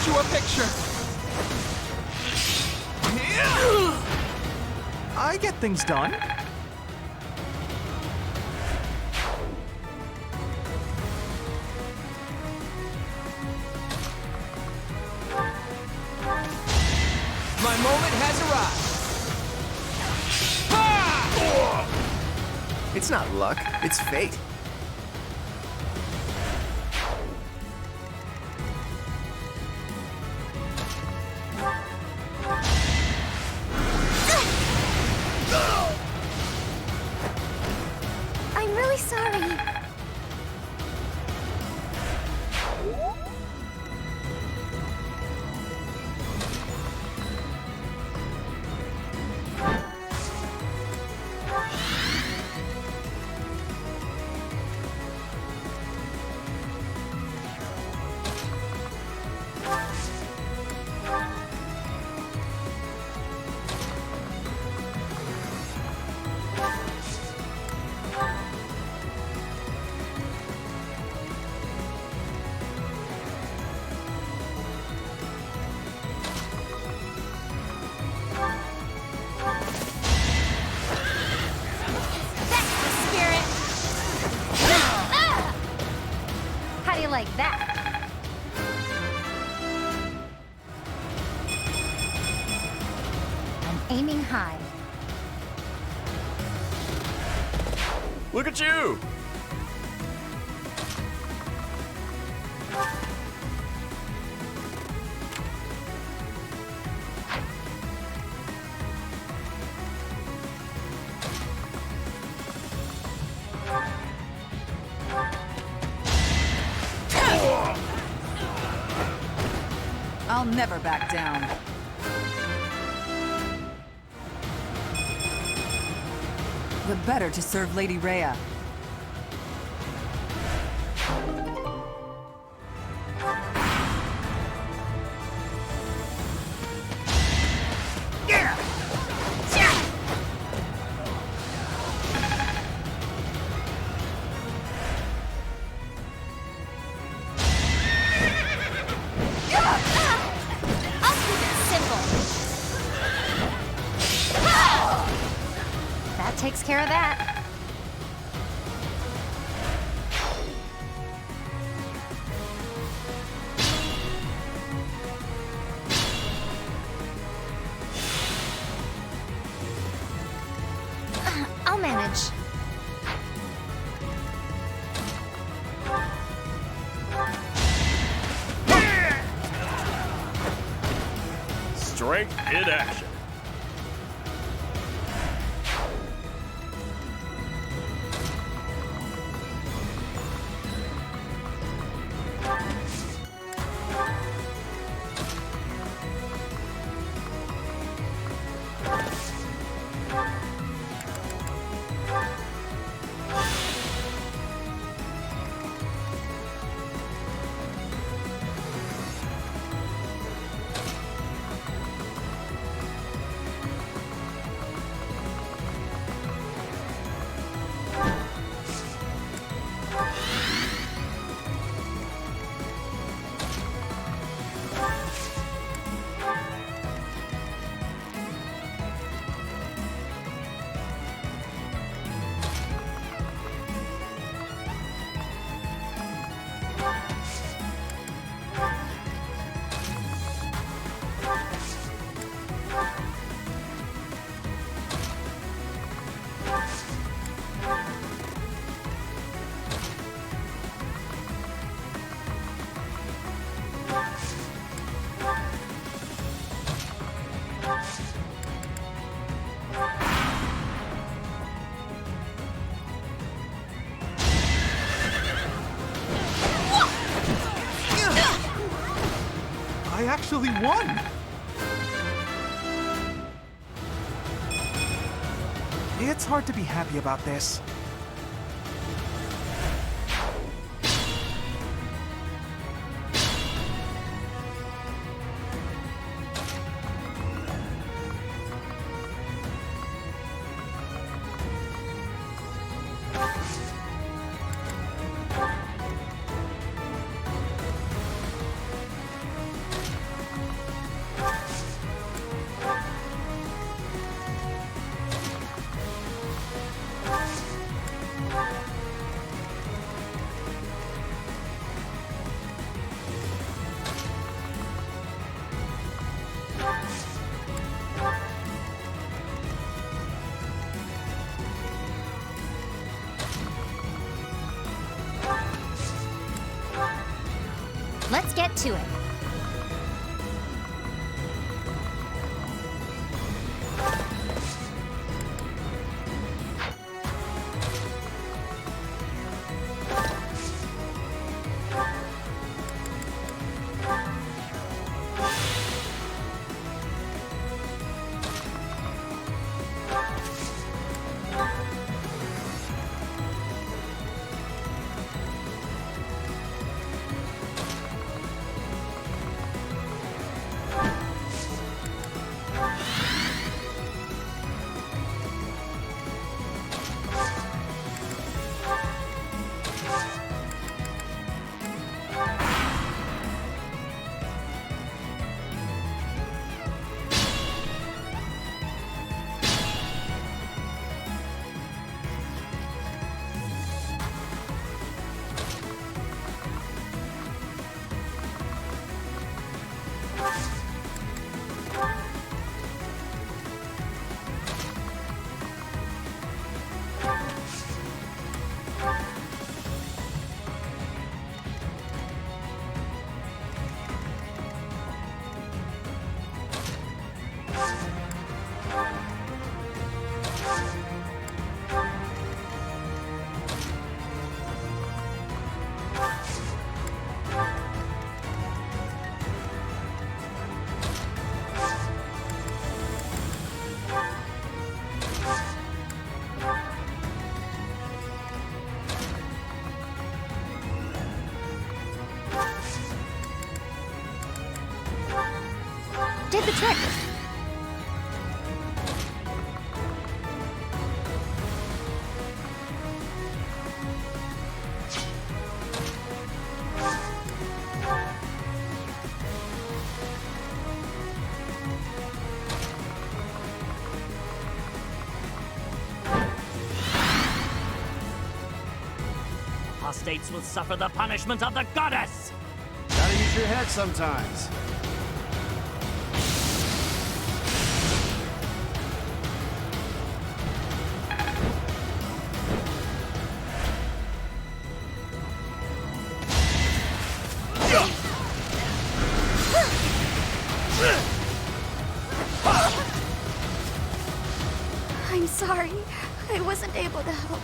[SPEAKER 7] You a picture. I get things done.
[SPEAKER 10] My moment has arrived.
[SPEAKER 4] It's not luck, it's fate.
[SPEAKER 5] I'm really sorry. that. I'm aiming high.
[SPEAKER 8] Look at you!
[SPEAKER 9] I'll never back down. The better to serve Lady Rhea.
[SPEAKER 5] Takes care of that. I'll manage.
[SPEAKER 8] Strength in action.
[SPEAKER 7] I actually won! It's hard to be happy about this.
[SPEAKER 5] Let's get to it. Did the trick!
[SPEAKER 12] Apostates will suffer the punishment of the goddess!
[SPEAKER 15] Gotta use your head sometimes.
[SPEAKER 5] I'm sorry. I wasn't able to help.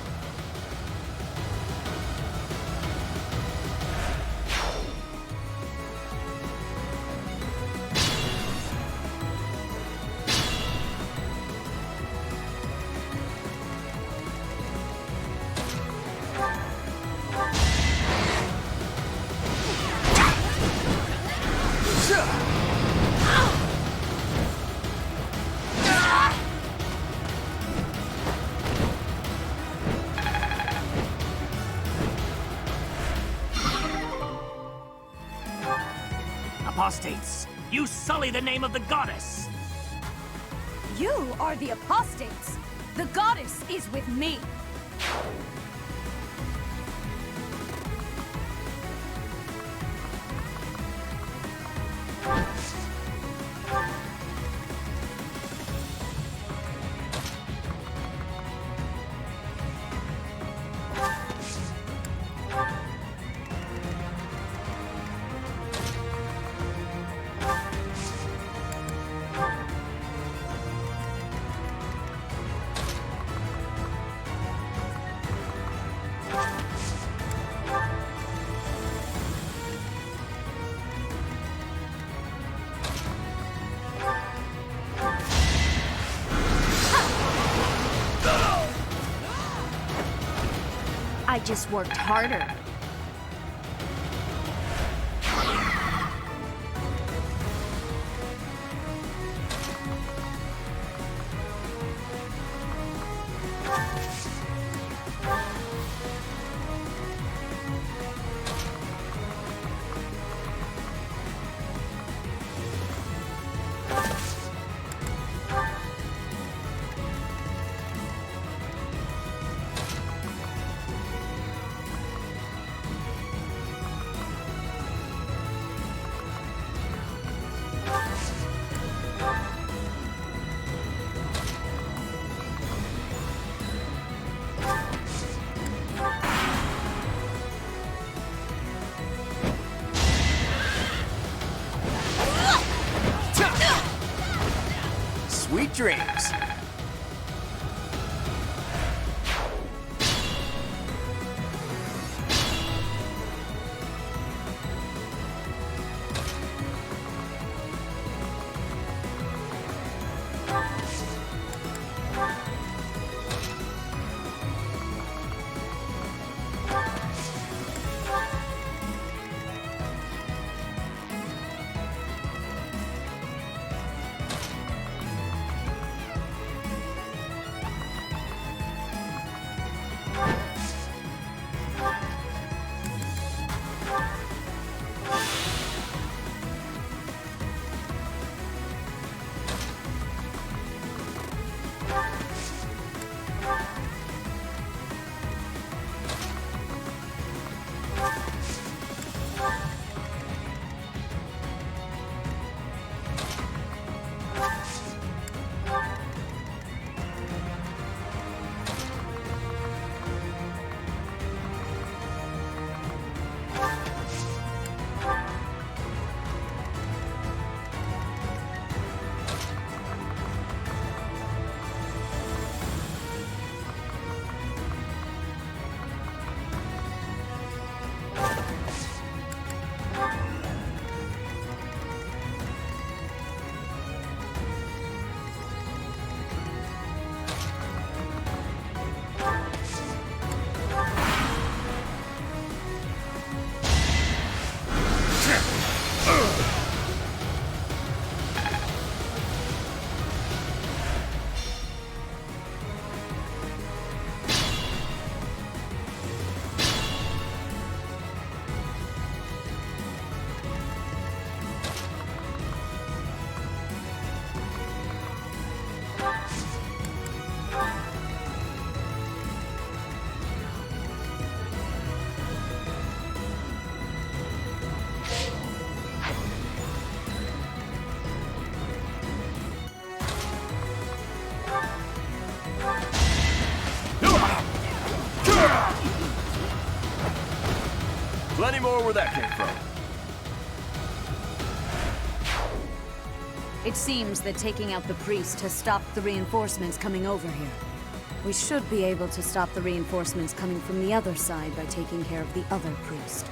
[SPEAKER 12] Apostates, you sully the name of the goddess!
[SPEAKER 16] You are the apostates. The goddess is with me.
[SPEAKER 5] I just worked harder.
[SPEAKER 4] Sweet dreams.
[SPEAKER 8] more where that came from.
[SPEAKER 3] It seems that taking out the priest has stopped the reinforcements coming over here. We should be able to stop the reinforcements coming from the other side by taking care of the other priest.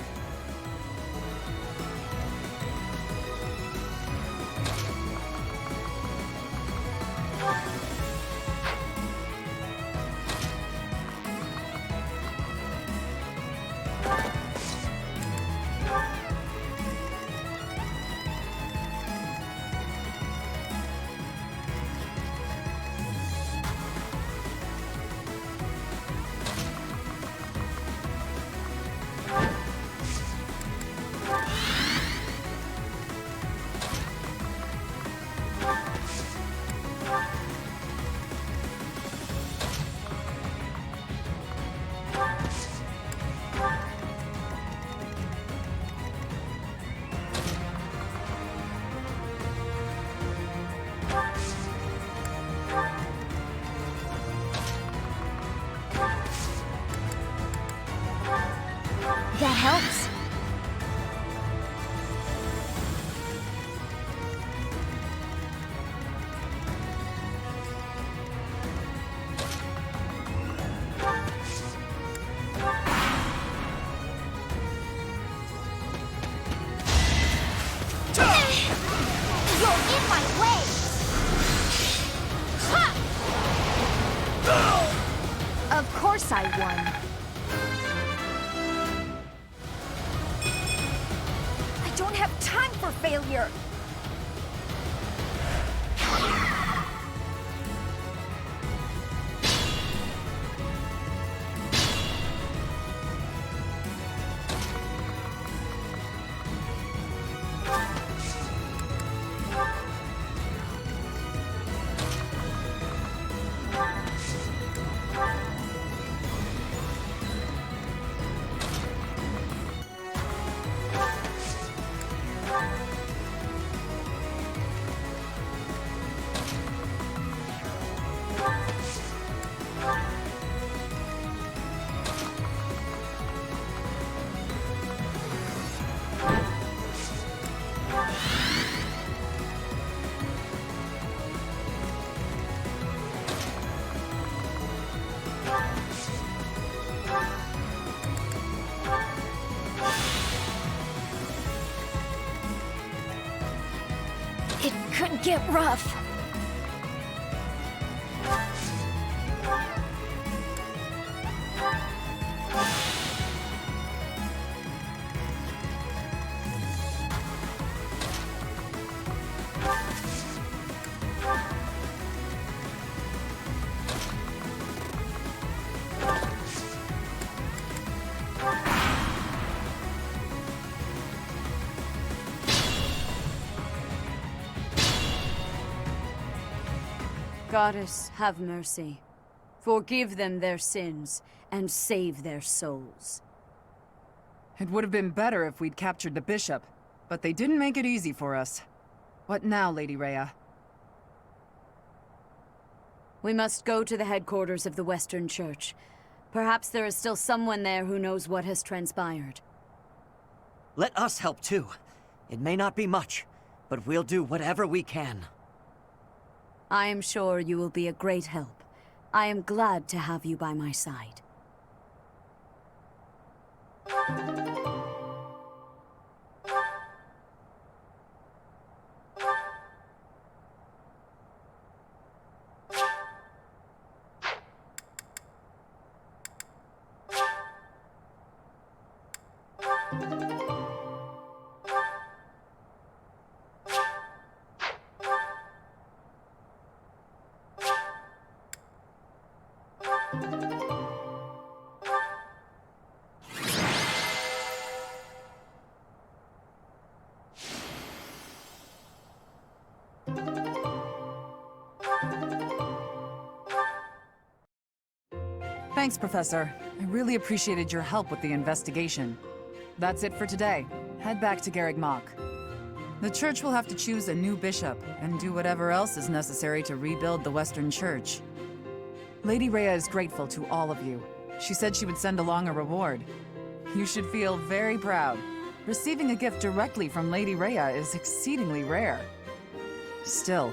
[SPEAKER 5] That helps. You're in my way! Of course I won. I don't have time for failure! It could get rough.
[SPEAKER 3] Goddess, have mercy. Forgive them their sins, and save their souls.
[SPEAKER 9] It would have been better if we'd captured the bishop, but they didn't make it easy for us. What now, Lady Rhea?
[SPEAKER 3] We must go to the headquarters of the Western Church. Perhaps there is still someone there who knows what has transpired.
[SPEAKER 12] Let us help too. It may not be much, but we'll do whatever we can.
[SPEAKER 3] I am sure you will be a great help. I am glad to have you by my side.
[SPEAKER 9] Thanks, Professor. I really appreciated your help with the investigation. That's it for today. Head back to Garreg Mach. The Church will have to choose a new bishop and do whatever else is necessary to rebuild the Western Church. Lady Rhea is grateful to all of you. She said she would send along a reward. You should feel very proud. Receiving a gift directly from Lady Rhea is exceedingly rare. Still,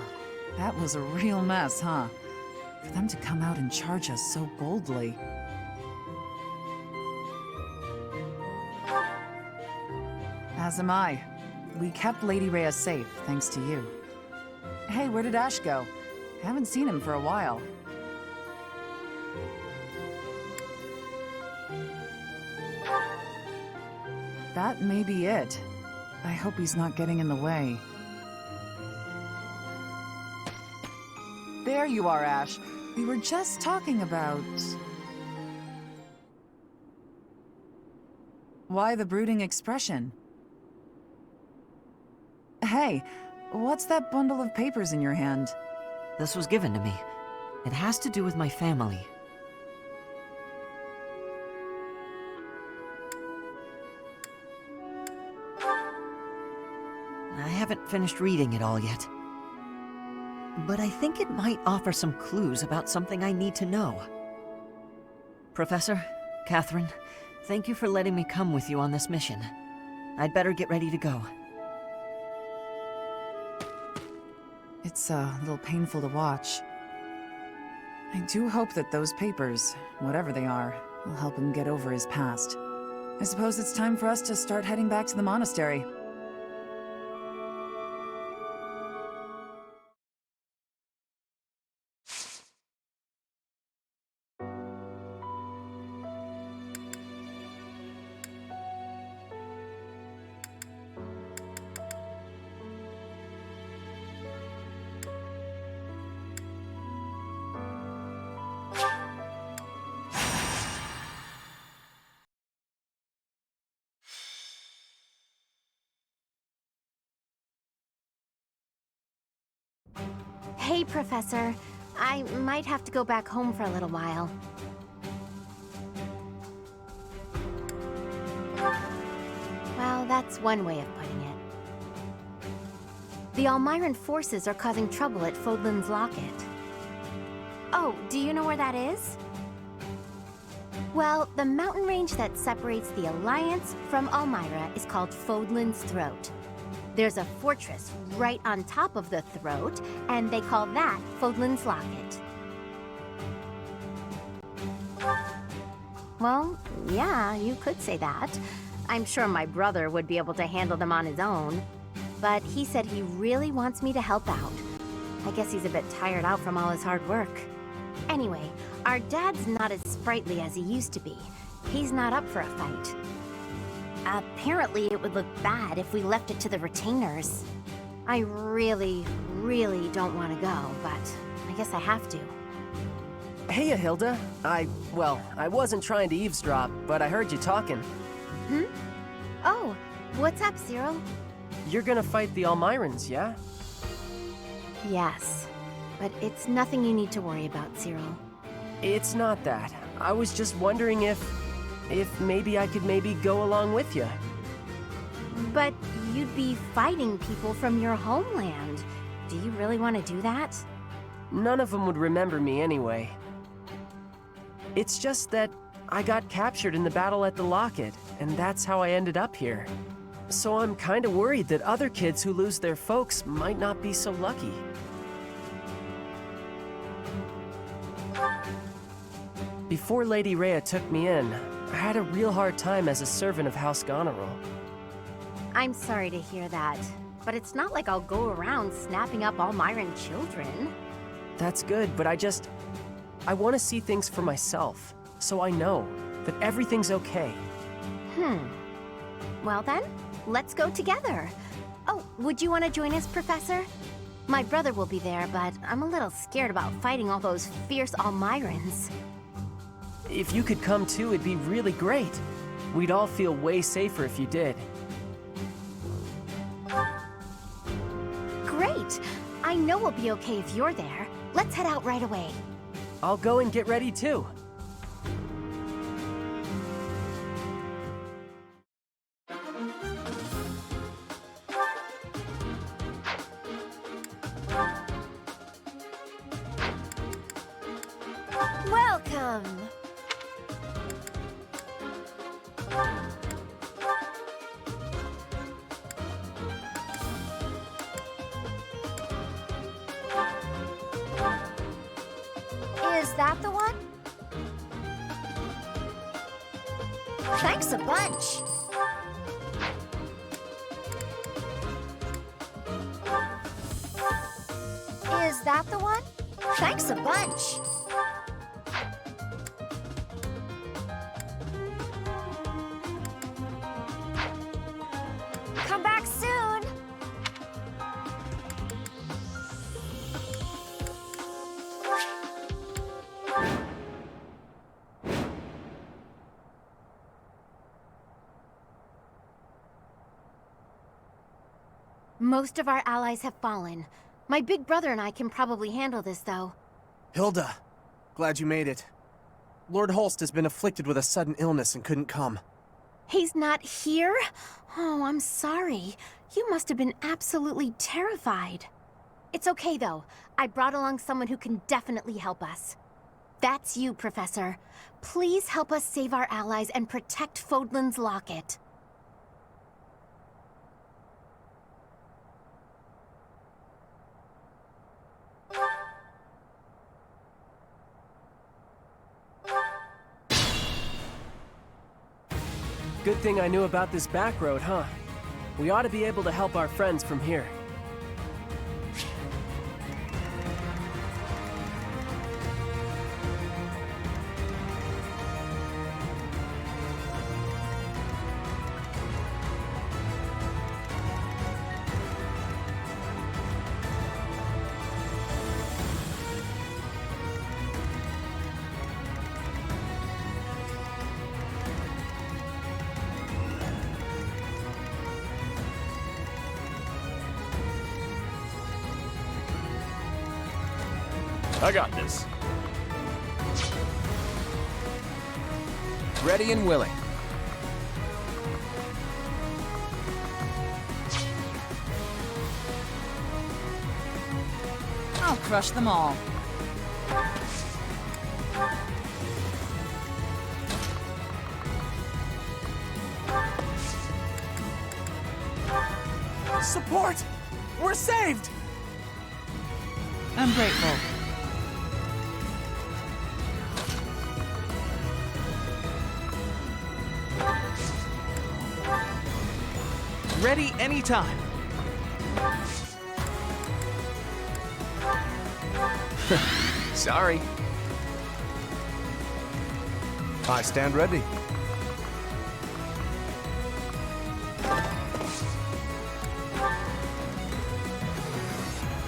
[SPEAKER 9] that was a real mess, huh? For them to come out and charge us so boldly. As am I. We kept Lady Rhea safe, thanks to you. Hey, where did Ash go? Haven't seen him for a while. That may be it. I hope he's not getting in the way. There you are, Ash. We were just talking about... Why the brooding expression? Hey, what's that bundle of papers in your hand?
[SPEAKER 12] This was given to me. It has to do with my family. I haven't finished reading it all yet. But I think it might offer some clues about something I need to know. Professor, Catherine, thank you for letting me come with you on this mission. I'd better get ready to go.
[SPEAKER 9] It's a little painful to watch. I do hope that those papers, whatever they are, will help him get over his past. I suppose it's time for us to start heading back to the monastery.
[SPEAKER 5] Hey, Professor. I might have to go back home for a little while. Well, that's one way of putting it. The Almiran forces are causing trouble at Fódlan's locket. Oh, do you know where that is? Well, the mountain range that separates the Alliance from Almyra is called Fódlan's Throat. There's a fortress right on top of the throat, and they call that Fódlan's Locket. Well, yeah, you could say that. I'm sure my brother would be able to handle them on his own. But he said he really wants me to help out. I guess he's a bit tired out from all his hard work. Anyway, our dad's not as sprightly as he used to be. He's not up for a fight. Apparently, it would look bad if we left it to the retainers. I really don't want to go, but I guess I have to.
[SPEAKER 10] Hey, Hilda. I wasn't trying to eavesdrop, but I heard you talking.
[SPEAKER 5] Hmm? Oh, what's up, Cyril?
[SPEAKER 10] You're gonna fight the Almirans, yeah?
[SPEAKER 5] Yes, but it's nothing you need to worry about, Cyril.
[SPEAKER 10] It's not that. I was just wondering if maybe I could go along with you.
[SPEAKER 5] But you'd be fighting people from your homeland. Do you really want to do that?
[SPEAKER 10] None of them would remember me anyway. It's just that I got captured in the battle at the Locket, and that's how I ended up here. So I'm kinda worried that other kids who lose their folks might not be so lucky. Before Lady Rhea took me in, I had a real hard time as a servant of House Goneril.
[SPEAKER 5] I'm sorry to hear that, but it's not like I'll go around snapping up Almiran children.
[SPEAKER 10] That's good, but I want to see things for myself, so I know that everything's okay.
[SPEAKER 5] Well then, let's go together. Oh, would you want to join us, Professor? My brother will be there, but I'm a little scared about fighting all those fierce Almirans.
[SPEAKER 10] If you could come too, it'd be really great. We'd all feel way safer if you did.
[SPEAKER 5] Great! I know we'll be okay if you're there. Let's head out right away.
[SPEAKER 10] I'll go and get ready too.
[SPEAKER 5] Welcome! that the one? Thanks a bunch. Is that the one? Thanks a bunch. Come back soon. Most of our allies have fallen. My big brother and I can probably handle this, though.
[SPEAKER 4] Hilda, glad you made it. Lord Holst has been afflicted with a sudden illness and couldn't come.
[SPEAKER 5] He's not here? Oh, I'm sorry. You must have been absolutely terrified. It's okay, though. I brought along someone who can definitely help us. That's you, Professor. Please help us save our allies and protect Fódlan's locket.
[SPEAKER 10] Good thing I knew about this back road, huh? We ought to be able to help our friends from here.
[SPEAKER 8] I got this.
[SPEAKER 4] Ready and willing.
[SPEAKER 9] I'll crush them all.
[SPEAKER 4] Support! We're saved!
[SPEAKER 9] I'm grateful.
[SPEAKER 7] Ready anytime.
[SPEAKER 4] Sorry.
[SPEAKER 13] I stand ready.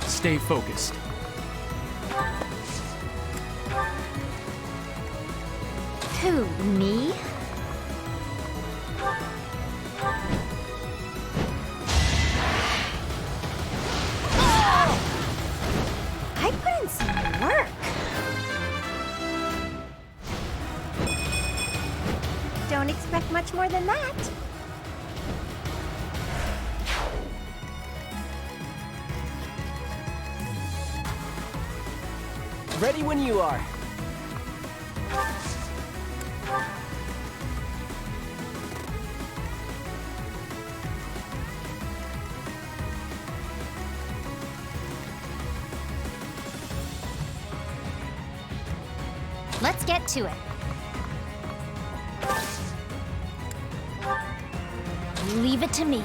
[SPEAKER 6] Stay focused.
[SPEAKER 5] Who, me? I put in some work. Don't expect much more than that.
[SPEAKER 10] Ready when you are.
[SPEAKER 5] Let's get to it. Leave it to me.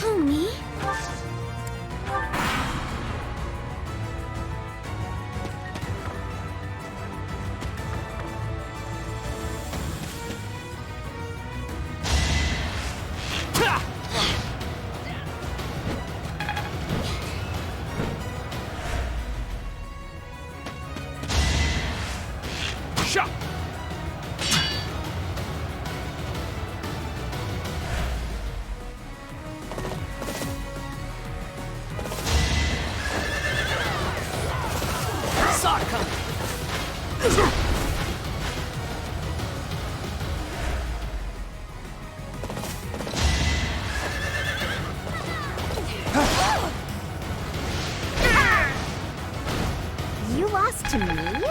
[SPEAKER 5] Who, me? You lost to me?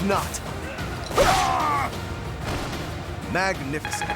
[SPEAKER 13] not. Magnificent.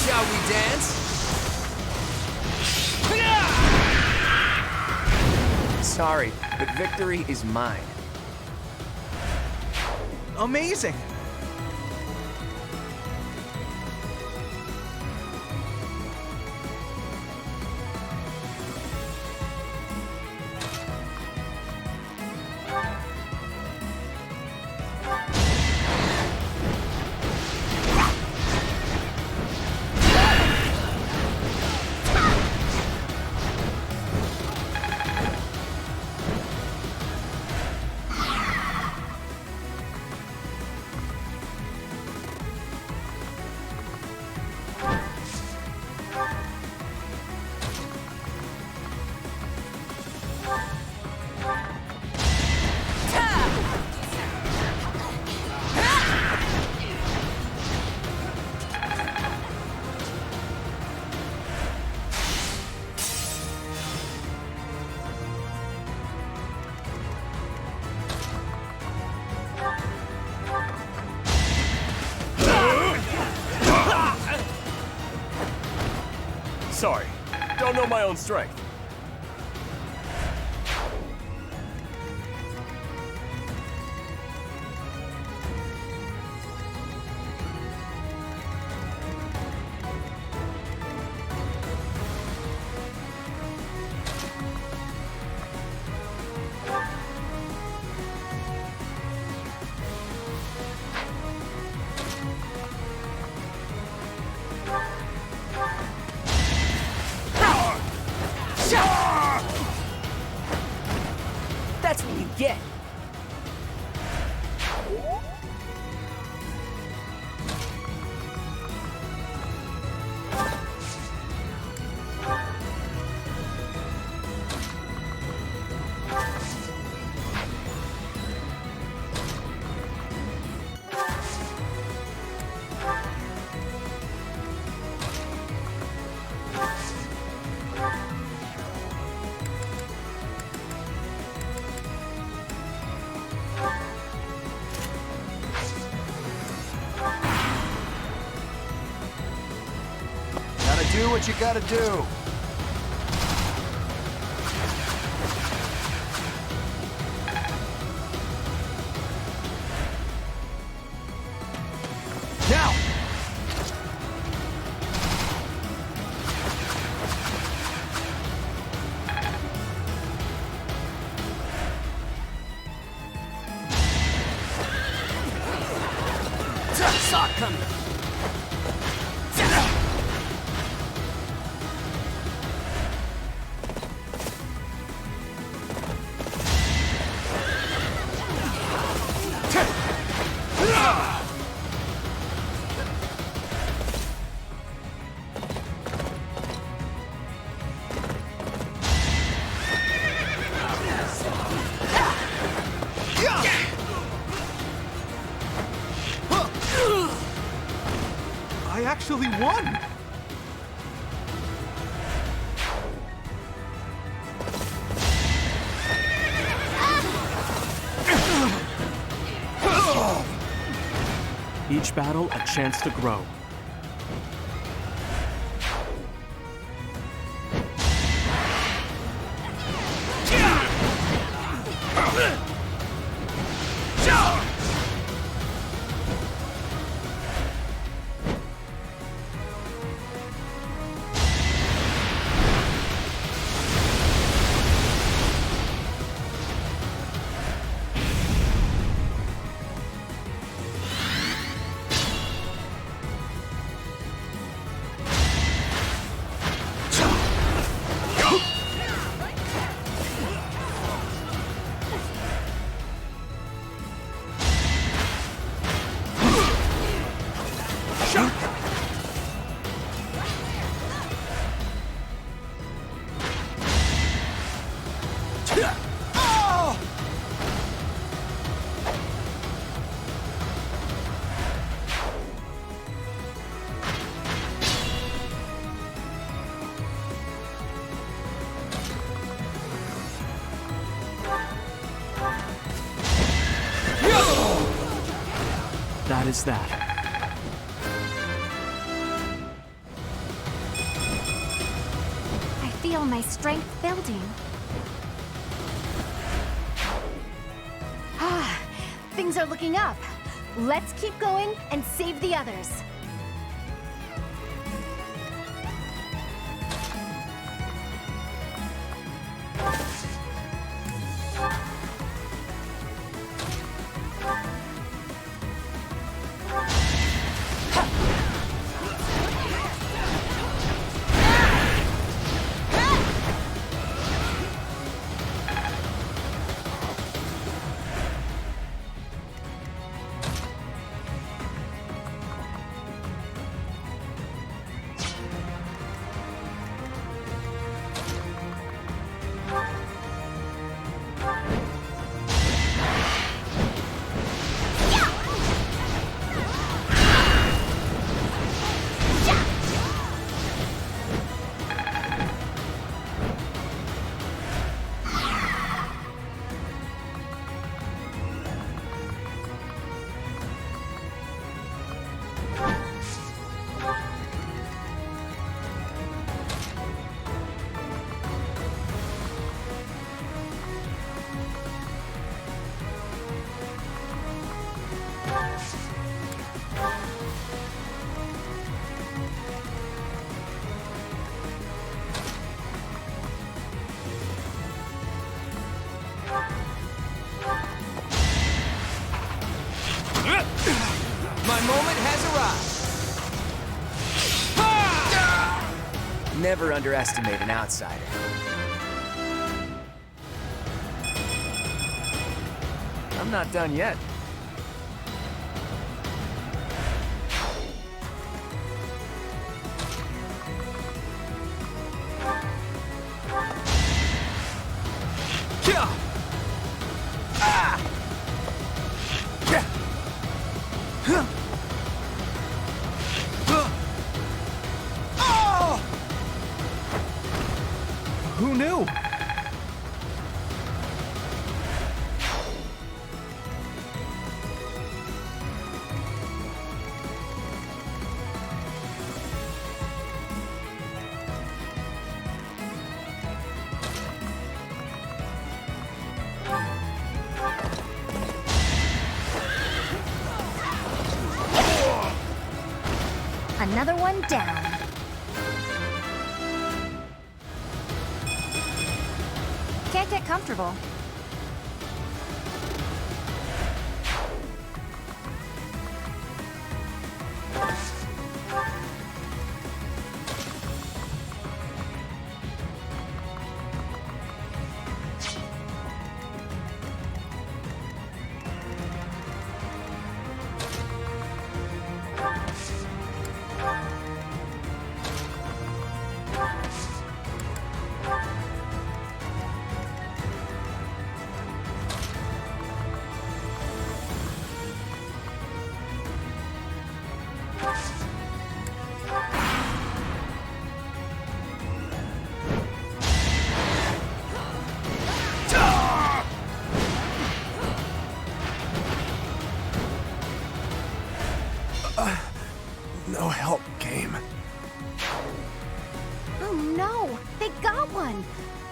[SPEAKER 4] Shall we dance? Sorry, but victory is mine.
[SPEAKER 7] Amazing!
[SPEAKER 8] Sorry, don't know my own strength.
[SPEAKER 10] That's what you get.
[SPEAKER 15] Do what you gotta do. Now!
[SPEAKER 12] Saw it coming.
[SPEAKER 7] I actually won!
[SPEAKER 6] each battle a chance to grow. That is that.
[SPEAKER 5] I feel my strength building. Ah, things are looking up. Let's keep going and save the others.
[SPEAKER 17] My moment has arrived. Never underestimate an outsider. I'm not done yet.
[SPEAKER 7] Who knew?
[SPEAKER 5] Another one down. Can't get comfortable.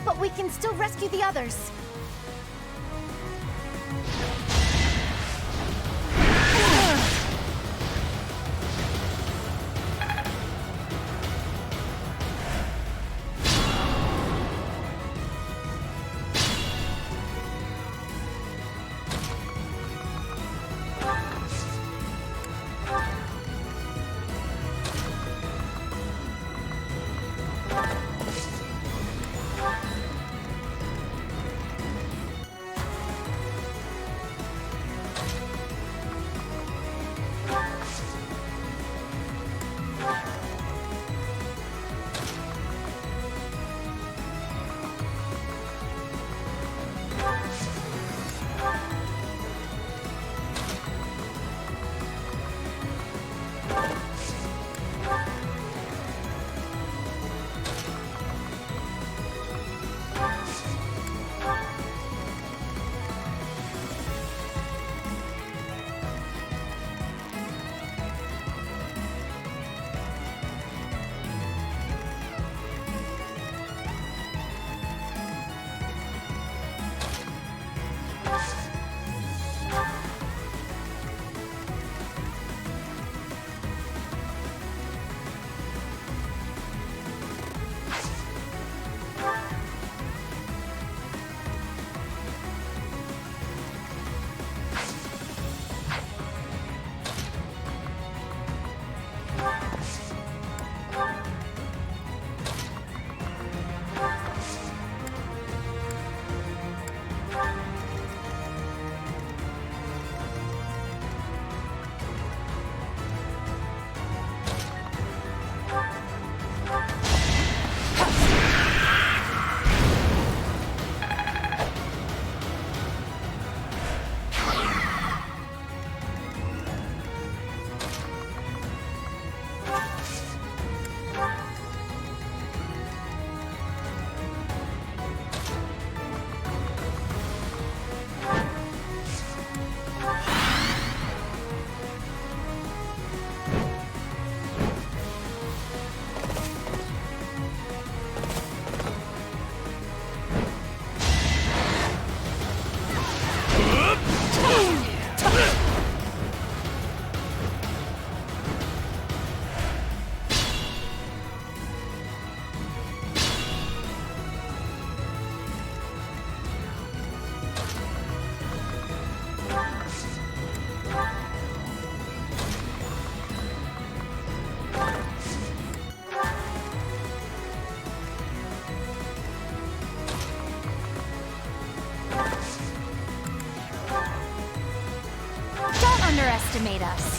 [SPEAKER 5] but we can still rescue the others. Underestimate us.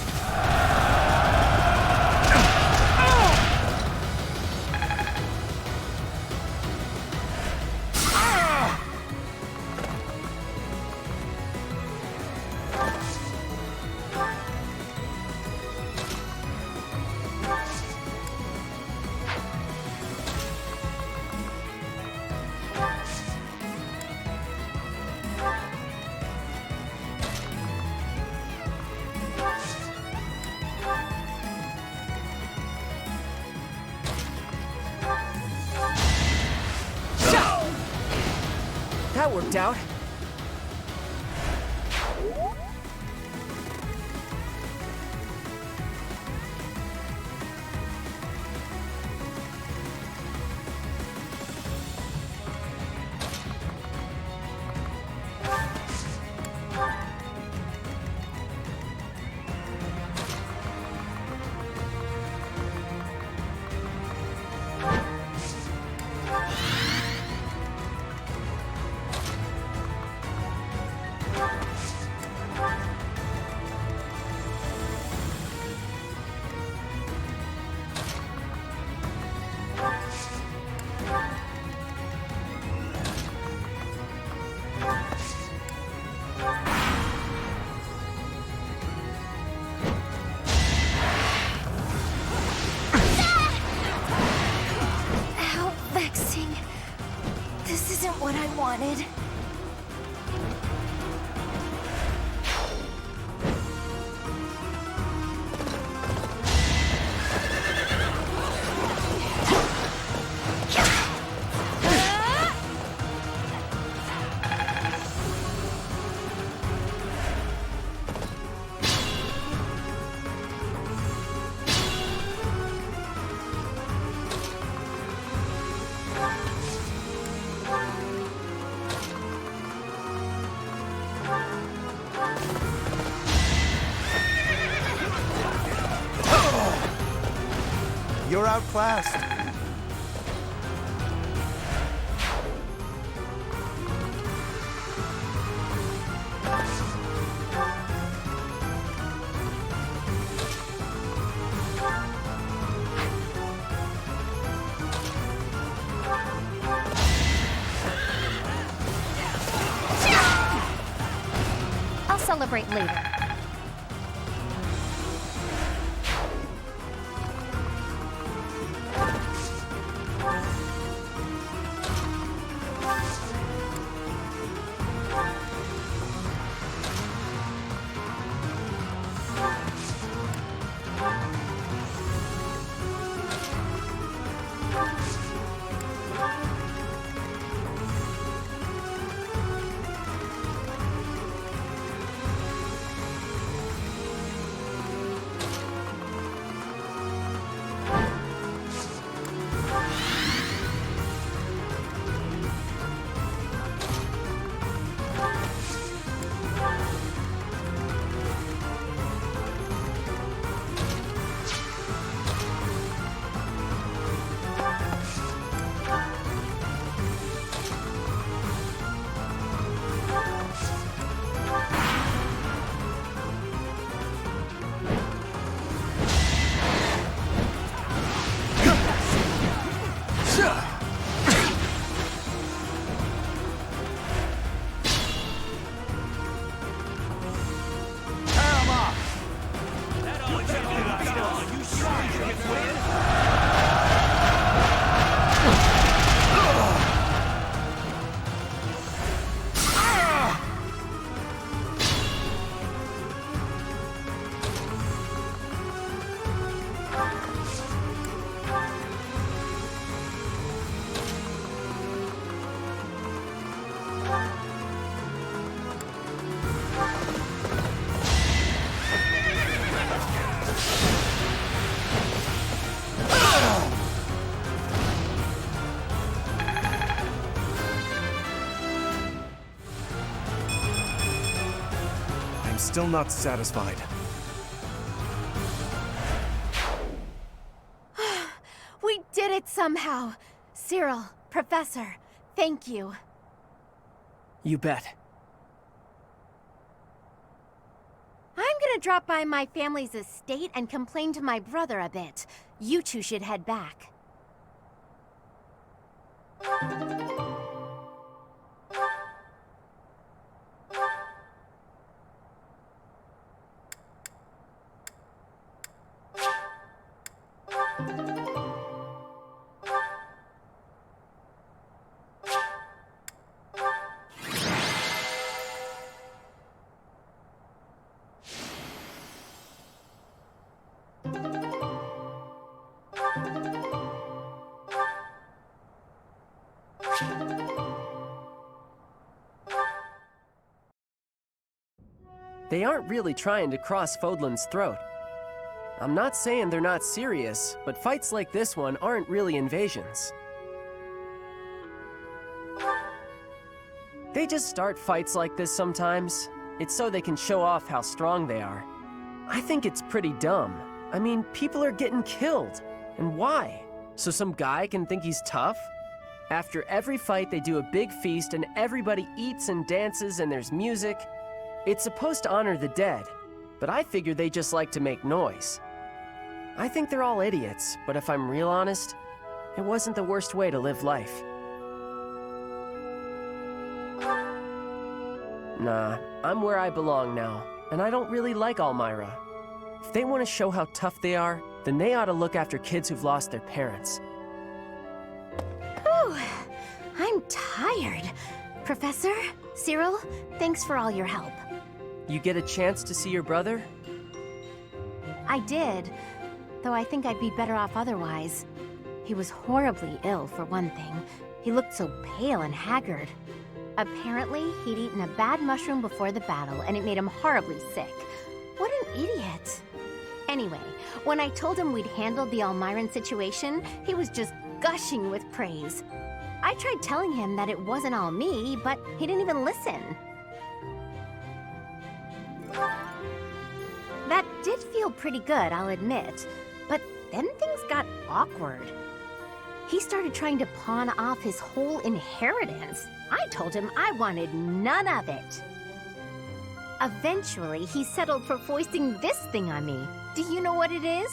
[SPEAKER 10] That worked out.
[SPEAKER 5] What I wanted.
[SPEAKER 13] You're outclassed.
[SPEAKER 5] I'll celebrate later.
[SPEAKER 13] Still not satisfied.
[SPEAKER 5] We did it somehow. Cyril, Professor, thank you.
[SPEAKER 10] You bet.
[SPEAKER 5] I'm gonna drop by my family's estate and complain to my brother a bit. You two should head back.
[SPEAKER 10] They aren't really trying to cross Fódlan's throat. I'm not saying they're not serious, but fights like this one aren't really invasions. They just start fights like this sometimes. It's so they can show off how strong they are. I think it's pretty dumb. I mean, people are getting killed. And why? So some guy can think he's tough? After every fight, they do a big feast and everybody eats and dances and there's music. It's supposed to honor the dead, but I figure they just like to make noise. I think they're all idiots, but if I'm real honest, it wasn't the worst way to live life. Nah, I'm where I belong now, and I don't really like Almyra. If they want to show how tough they are, then they ought to look after kids who've lost their parents.
[SPEAKER 5] Whew, I'm tired. Professor, Cyril, thanks for all your help.
[SPEAKER 10] You get a chance to see your brother?
[SPEAKER 5] I did, though I think I'd be better off otherwise. He was horribly ill, for one thing. He looked so pale and haggard. Apparently, he'd eaten a bad mushroom before the battle, and it made him horribly sick. What an idiot. Anyway, when I told him we'd handled the Almyran situation, he was just gushing with praise. I tried telling him that it wasn't all me, but he didn't even listen. That did feel pretty good, I'll admit. But then things got awkward. He started trying to pawn off his whole inheritance. I told him I wanted none of it. Eventually, he settled for foisting this thing on me. Do you know what it is?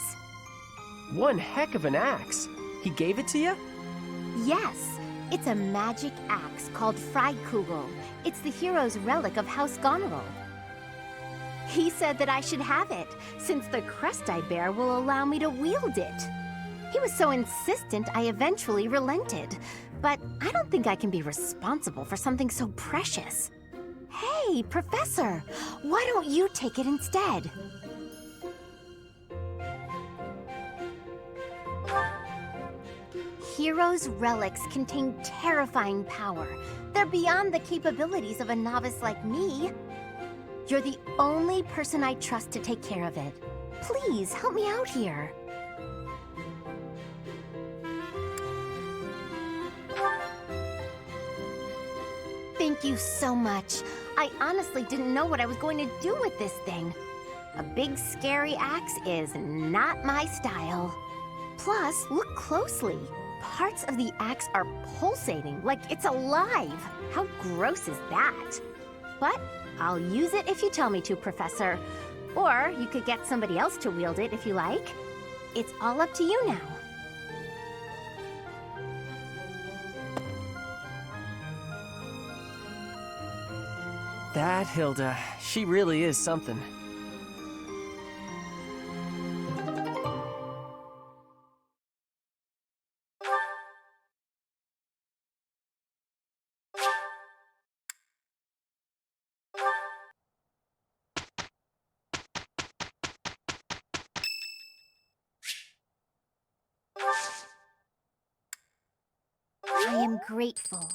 [SPEAKER 10] One heck of an axe. He gave it to you?
[SPEAKER 5] Yes, it's a magic axe called Freikugel. It's the hero's relic of House Goneril. He said that I should have it, since the crest I bear will allow me to wield it. He was so insistent I eventually relented. But I don't think I can be responsible for something so precious. Hey, Professor, why don't you take it instead? Heroes' relics contain terrifying power. They're beyond the capabilities of a novice like me. You're the only person I trust to take care of it. Please, help me out here. Thank you so much. I honestly didn't know what I was going to do with this thing. A big, scary axe is not my style. Plus, look closely. Parts of the axe are pulsating, like it's alive. How gross is that? But I'll use it if you tell me to, Professor. Or you could get somebody else to wield it if you like. It's all up to you now.
[SPEAKER 10] That Hilda, she really is something.
[SPEAKER 5] I am grateful.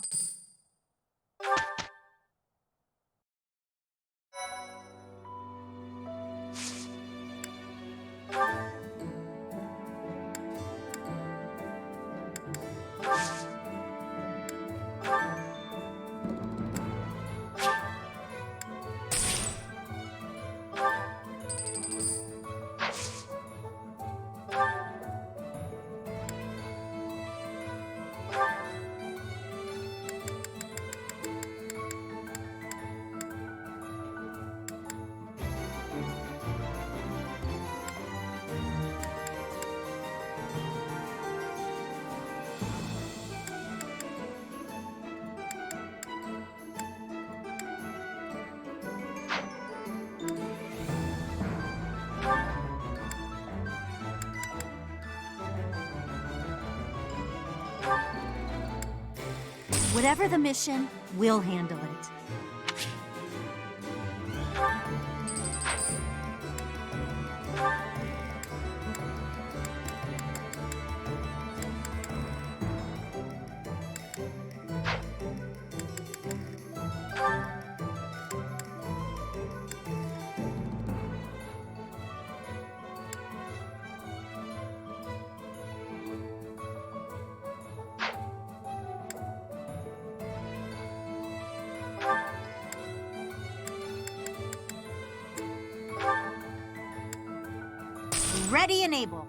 [SPEAKER 16] Whatever the mission, we'll handle it. Ready and able.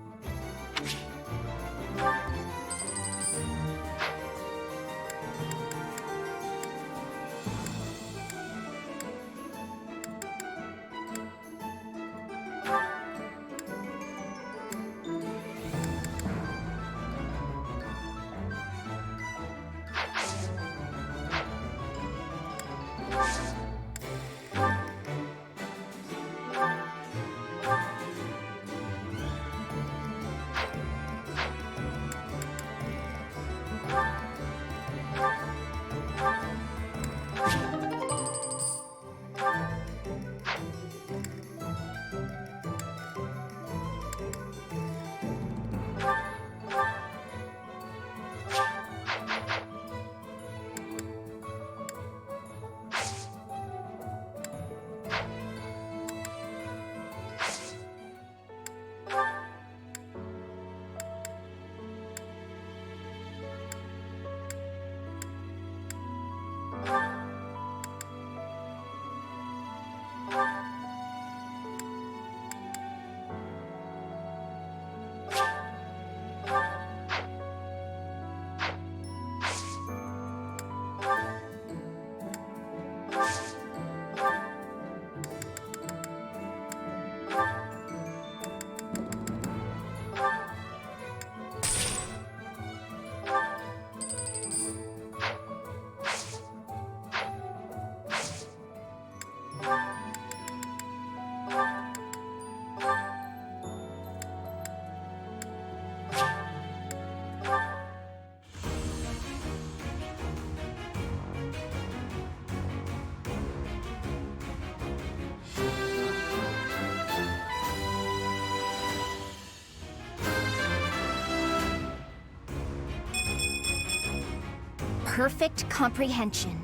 [SPEAKER 18] perfect comprehension.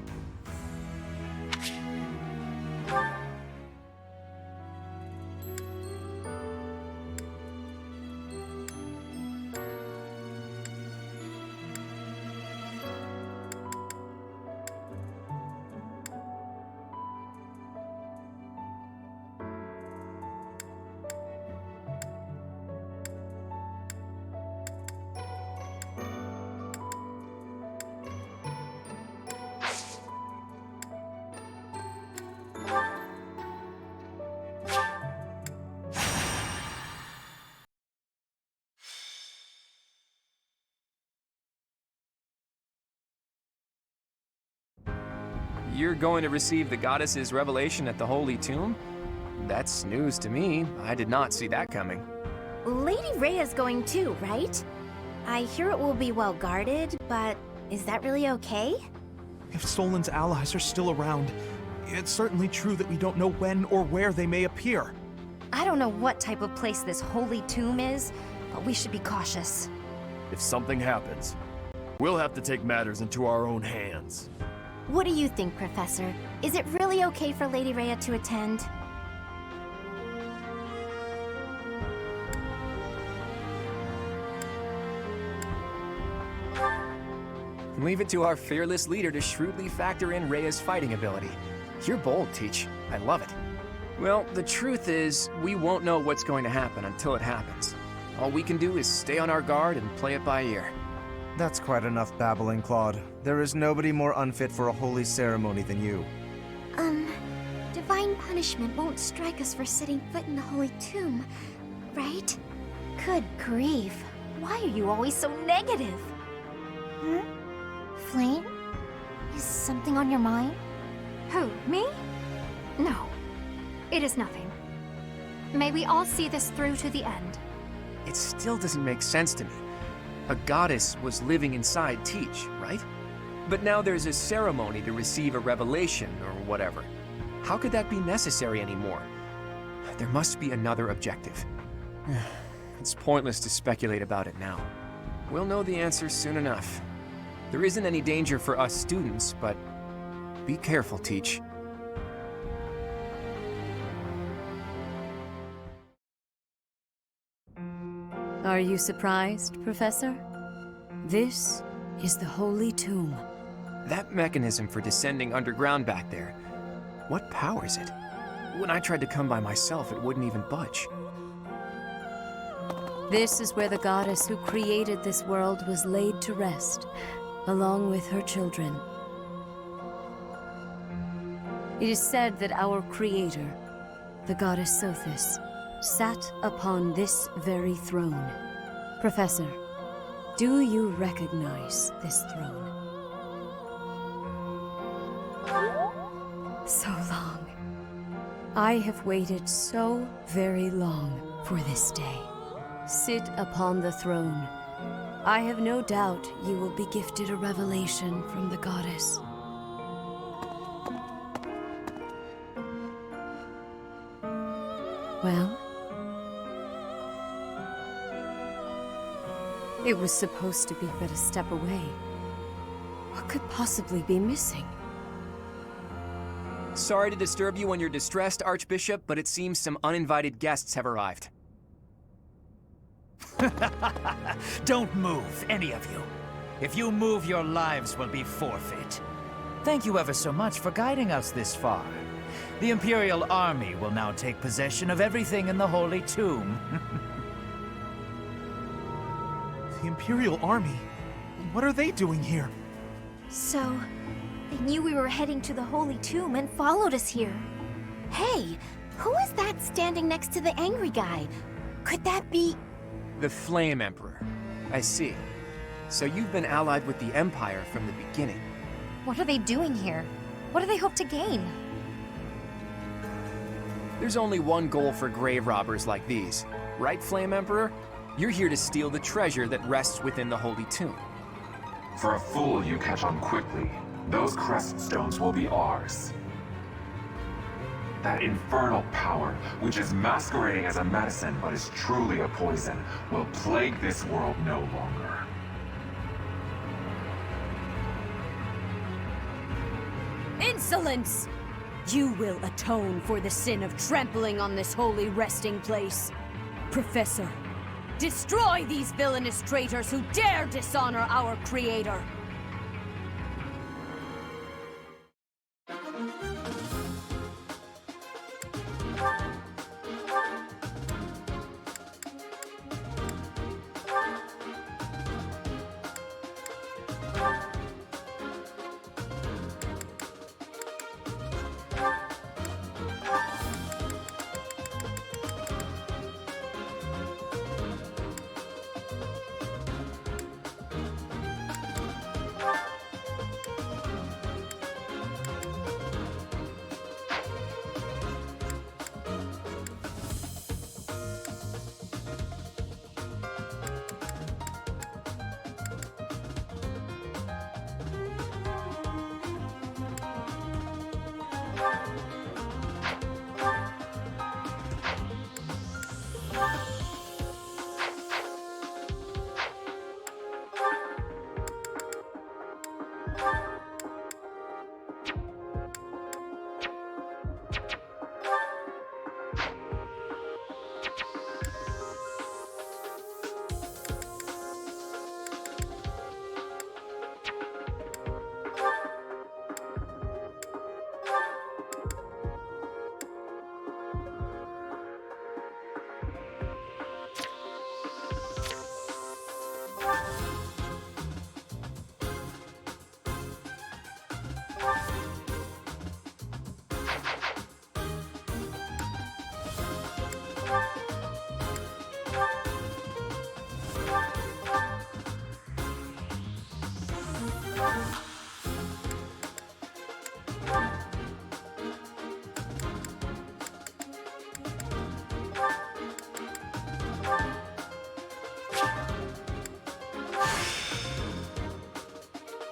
[SPEAKER 17] You're going to receive the goddess's revelation at the Holy Tomb? That's news to me. I did not see that coming.
[SPEAKER 5] Lady Rhea's going too, right? I hear it will be well guarded, but is that really okay?
[SPEAKER 7] If Solon's allies are still around, it's certainly true that we don't know when or where they may appear.
[SPEAKER 16] I don't know what type of place this Holy Tomb is, but we should be cautious.
[SPEAKER 8] If something happens, we'll have to take matters into our own hands.
[SPEAKER 5] What do you think, Professor? Is it really okay for Lady Rhea to attend?
[SPEAKER 17] Leave it to our fearless leader to shrewdly factor in Rhea's fighting ability. You're bold, Teach. I love it. Well, the truth is, we won't know what's going to happen until it happens. All we can do is stay on our guard and play it by ear.
[SPEAKER 13] That's quite enough babbling, Claude. There is nobody more unfit for a holy ceremony than you.
[SPEAKER 18] Divine punishment won't strike us for setting foot in the Holy Tomb, right?
[SPEAKER 5] Good grief. Why are you always so negative?
[SPEAKER 18] Flame? Is something on your mind?
[SPEAKER 16] Who, me? No. It is nothing. May we all see this through to the end.
[SPEAKER 17] It still doesn't make sense to me. A goddess was living inside Teach, right? But now there's a ceremony to receive a revelation or whatever. How could that be necessary anymore? There must be another objective. It's pointless to speculate about it now. We'll know the answer soon enough. There isn't any danger for us students, but be careful, Teach.
[SPEAKER 3] Are you surprised, Professor? This is the Holy Tomb.
[SPEAKER 17] That mechanism for descending underground back there, what powers it? When I tried to come by myself, it wouldn't even budge.
[SPEAKER 3] This is where the goddess who created this world was laid to rest, along with her children. It is said that our creator, the goddess Sothis, sat upon this very throne. Professor, do you recognize this throne? So long. I have waited so very long for this day. Sit upon the throne. I have no doubt you will be gifted a revelation from the goddess. Well? It was supposed to be but a step away. What could possibly be missing?
[SPEAKER 17] Sorry to disturb you when you're distressed, Archbishop, but it seems some uninvited guests have arrived.
[SPEAKER 12] Don't move, any of you. If you move, your lives will be forfeit. Thank you ever so much for guiding us this far. The Imperial Army will now take possession of everything in the Holy Tomb.
[SPEAKER 7] The Imperial Army? What are they doing here?
[SPEAKER 18] So, they knew we were heading to the Holy Tomb and followed us here. Hey, who is that standing next to the angry guy? Could that be...
[SPEAKER 17] The Flame Emperor. I see. So you've been allied with the Empire from the beginning.
[SPEAKER 16] What are they doing here? What do they hope to gain?
[SPEAKER 17] There's only one goal for grave robbers like these. Right, Flame Emperor? You're here to steal the treasure that rests within the Holy Tomb.
[SPEAKER 19] For a fool you catch on quickly, those crest stones will be ours. That infernal power, which is masquerading as a medicine but is truly a poison, will plague this world no longer.
[SPEAKER 3] Insolence! You will atone for the sin of trampling on this holy resting place. Professor, destroy these villainous traitors who dare dishonor our creator!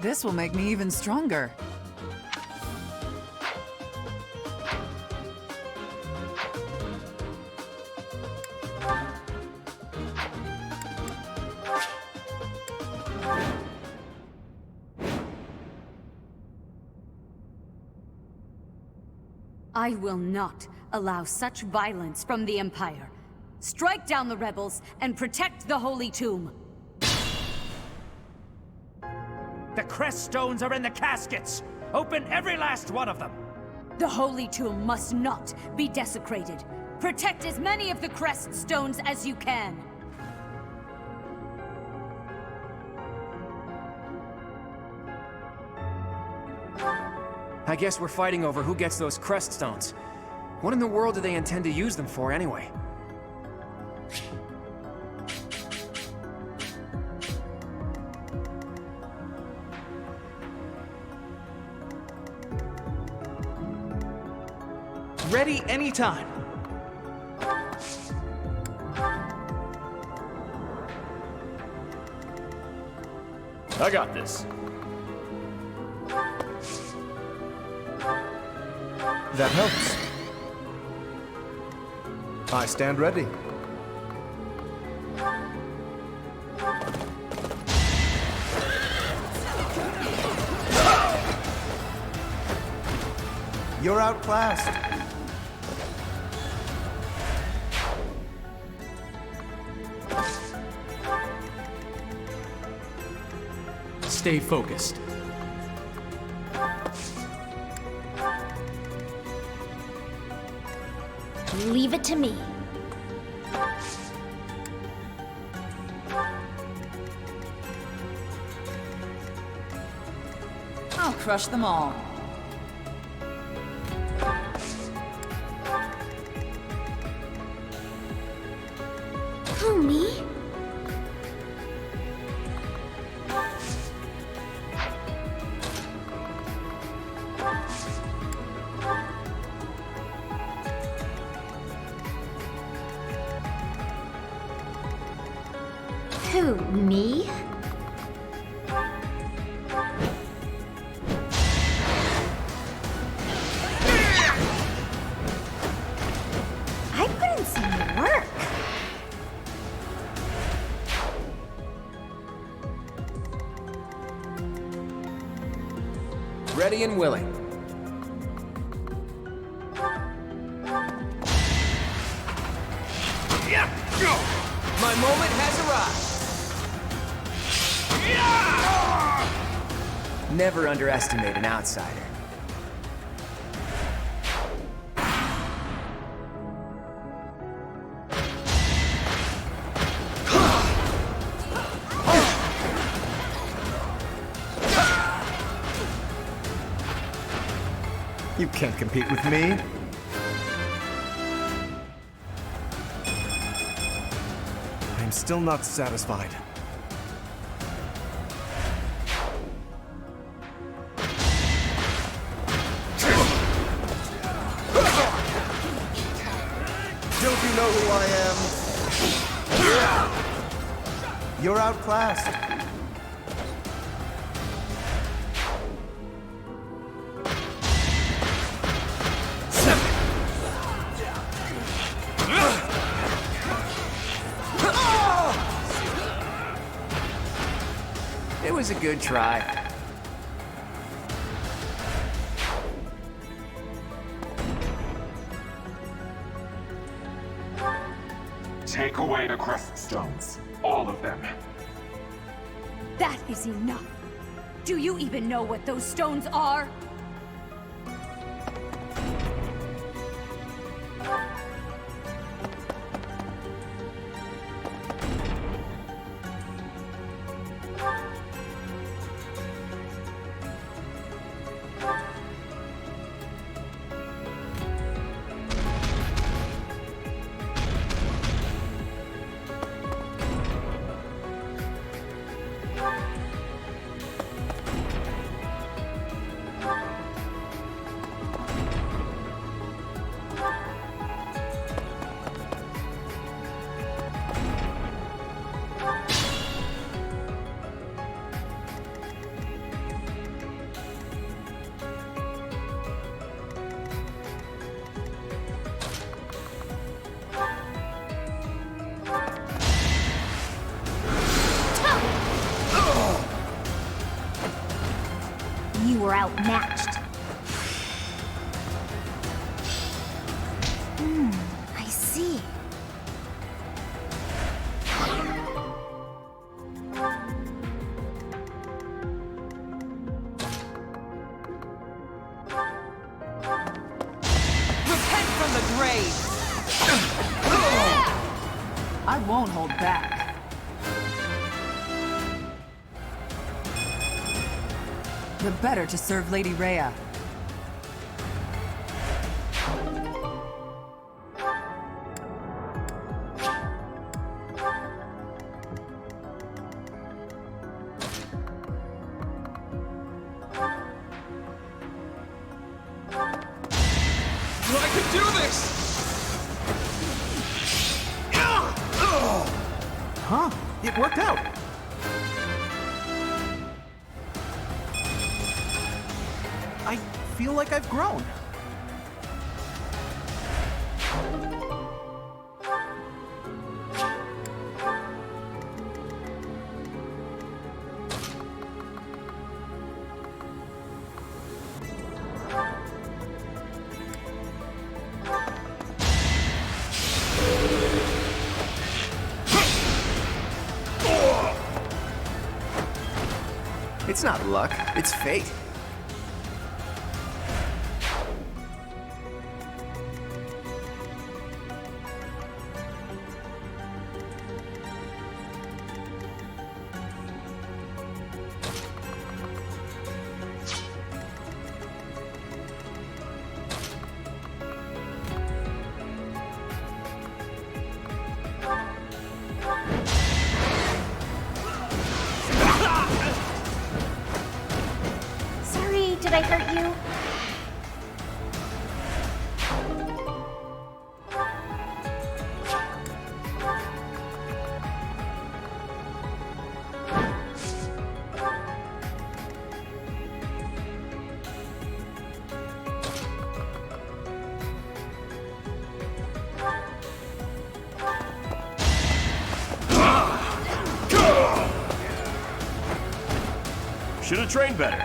[SPEAKER 9] This will make me even stronger.
[SPEAKER 3] I will not allow such violence from the Empire. Strike down the rebels and protect the Holy Tomb.
[SPEAKER 12] The crest stones are in the caskets! Open every last one of them!
[SPEAKER 3] The Holy Tomb must not be desecrated. Protect as many of the crest stones as you can.
[SPEAKER 17] I guess we're fighting over who gets those crest stones. What in the world do they intend to use them for anyway?
[SPEAKER 7] Ready anytime.
[SPEAKER 8] I got this.
[SPEAKER 13] That helps. I stand ready. You're outclassed.
[SPEAKER 6] Stay focused.
[SPEAKER 18] Leave it to me.
[SPEAKER 9] I'll crush them all.
[SPEAKER 18] Who, me? Who, me? I put in some work.
[SPEAKER 17] Ready and willing. My moment has arrived. Never underestimate an outsider.
[SPEAKER 13] You can't compete with me. I'm still not satisfied. Don't you know who I am? You're outclassed.
[SPEAKER 17] It was a good try.
[SPEAKER 19] Take away the crest stones. All of them.
[SPEAKER 20] That is enough. Do you even know what those stones are?
[SPEAKER 18] You were outmatched. I see.
[SPEAKER 9] Repent from the grave! I won't hold back. The better to serve Lady Rhea.
[SPEAKER 6] I could do this! Huh? It worked out. I feel like I've grown.
[SPEAKER 17] It's not luck, it's fate.
[SPEAKER 18] Sorry, did I hurt you?
[SPEAKER 8] Should have trained better.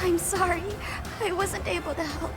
[SPEAKER 18] I'm sorry. I wasn't able to help.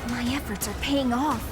[SPEAKER 18] My efforts are paying off.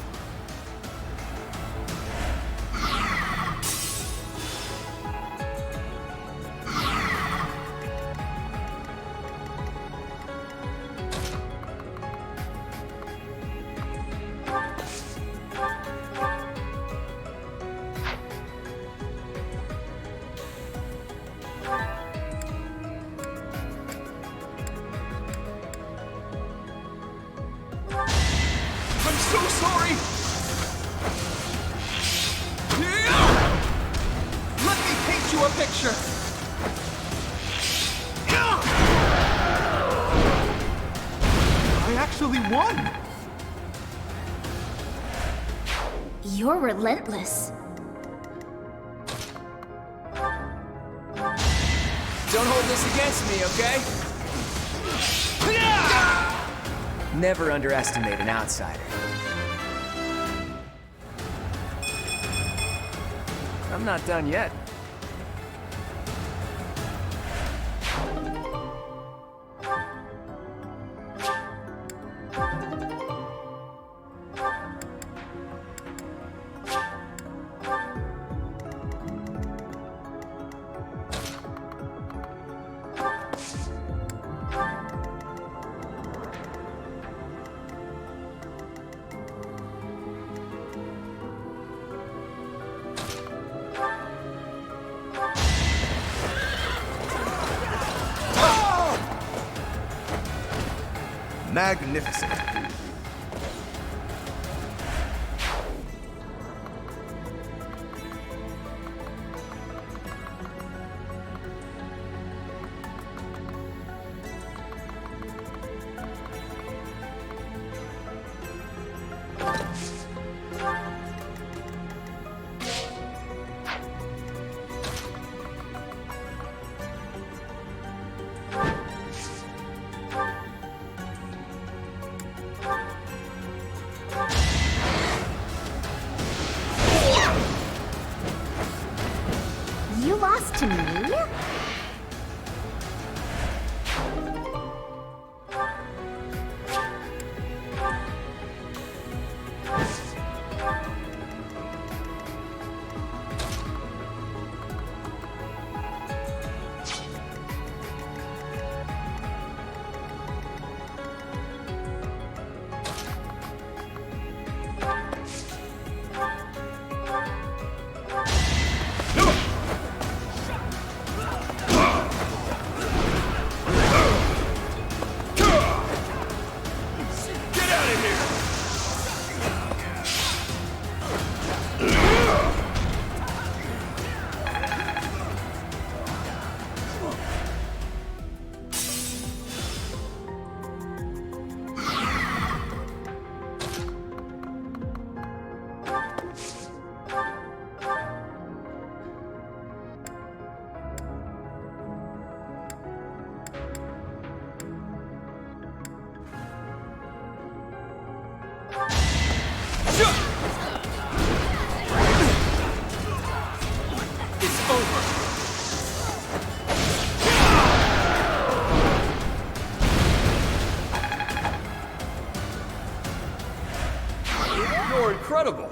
[SPEAKER 6] So sorry! Let me paint you a picture! I actually won!
[SPEAKER 18] You're relentless.
[SPEAKER 17] Don't hold this against me, okay? Never underestimate an outsider. I'm not done yet.
[SPEAKER 13] Magnificent.
[SPEAKER 18] You lost to me?
[SPEAKER 6] Your
[SPEAKER 8] more incredible.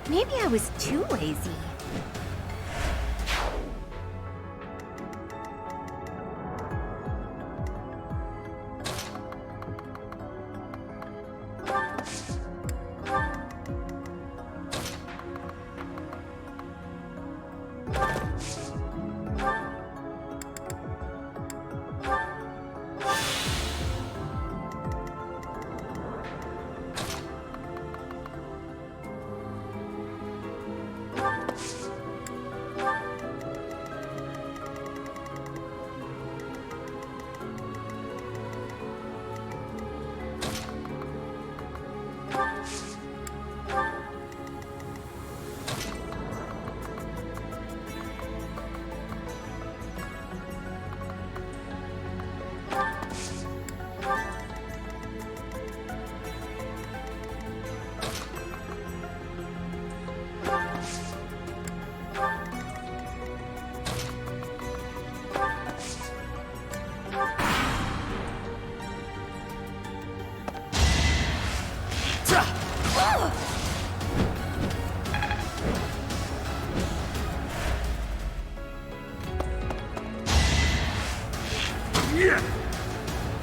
[SPEAKER 5] Maybe I was too lazy.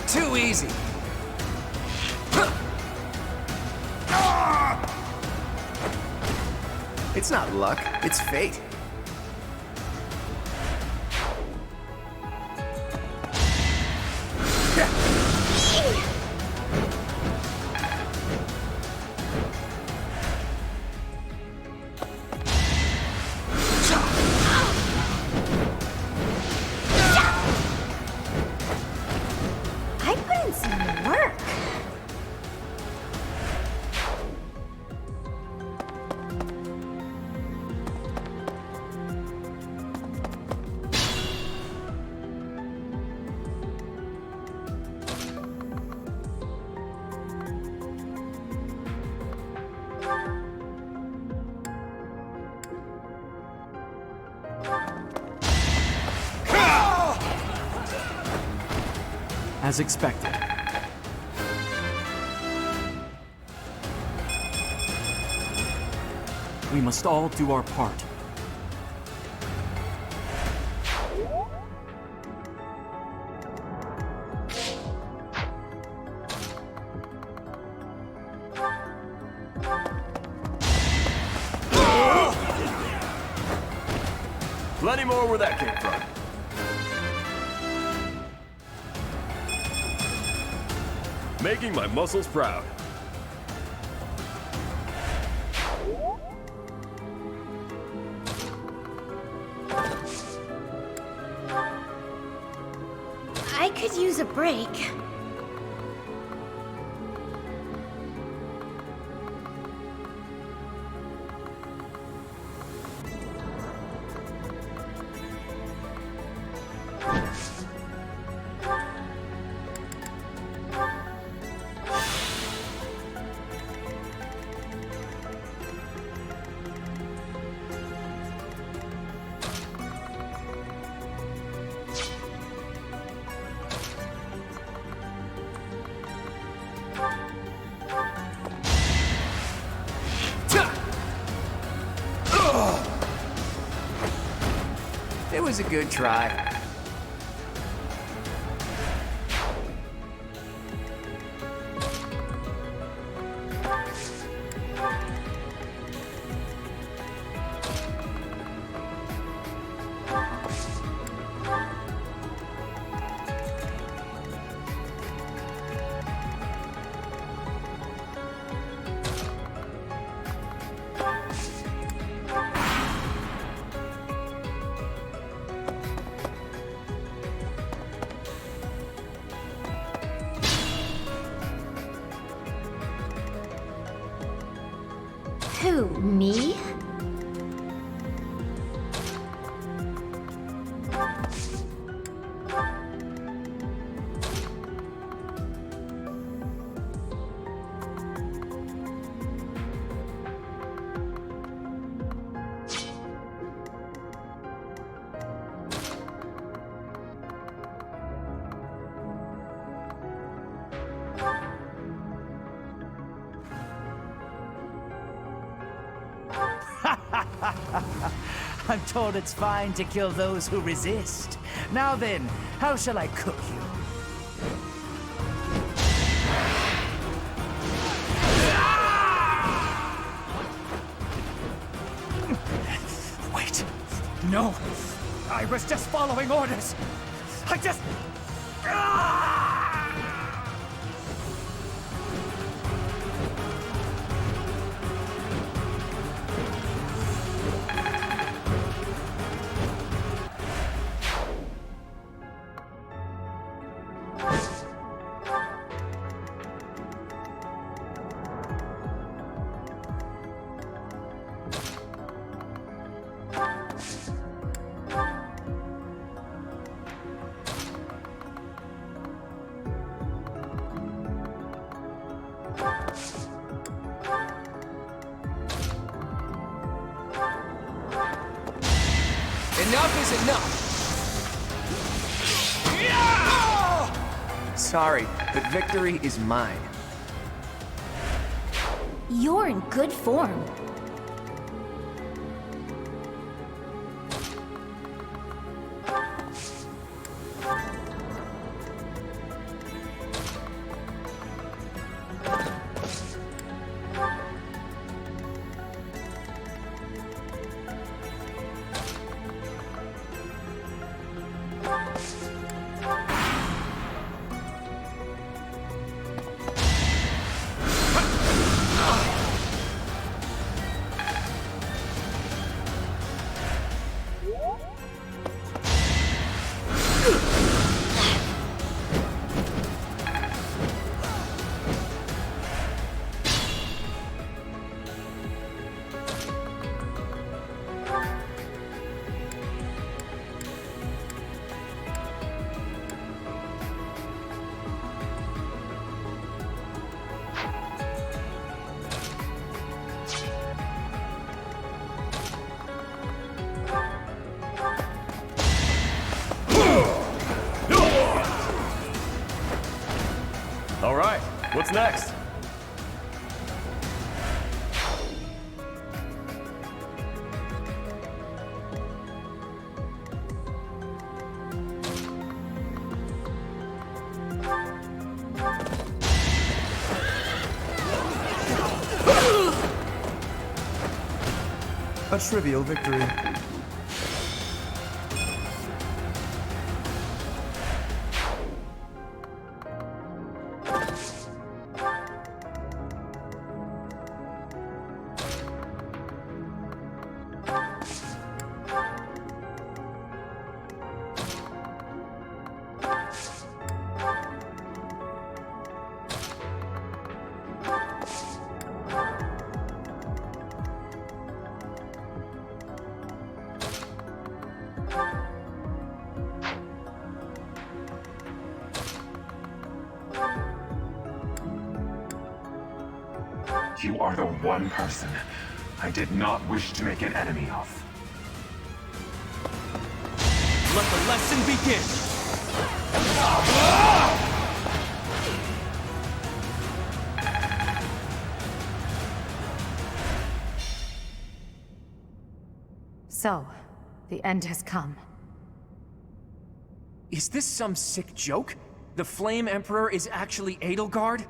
[SPEAKER 17] Too easy. It's not luck, it's fate.
[SPEAKER 5] I put in some work.
[SPEAKER 2] As expected. We must all do our part.
[SPEAKER 8] Plenty more where that came from. Making my muscles proud.
[SPEAKER 18] I could use a break.
[SPEAKER 17] It was a good try.
[SPEAKER 18] Who, me?
[SPEAKER 12] I'm told it's fine to kill those who resist. Now then, how shall I cook you? Wait. No. I was just following orders. I just...
[SPEAKER 17] Enough is enough! Sorry, but victory is mine.
[SPEAKER 18] You're in good form.
[SPEAKER 8] All right, what's next?
[SPEAKER 13] A trivial victory.
[SPEAKER 19] You are the one person I did not wish to make an enemy of.
[SPEAKER 6] Let the lesson begin!
[SPEAKER 20] So, the end has come.
[SPEAKER 4] Is this some sick joke? The Flame Emperor is actually Edelgard?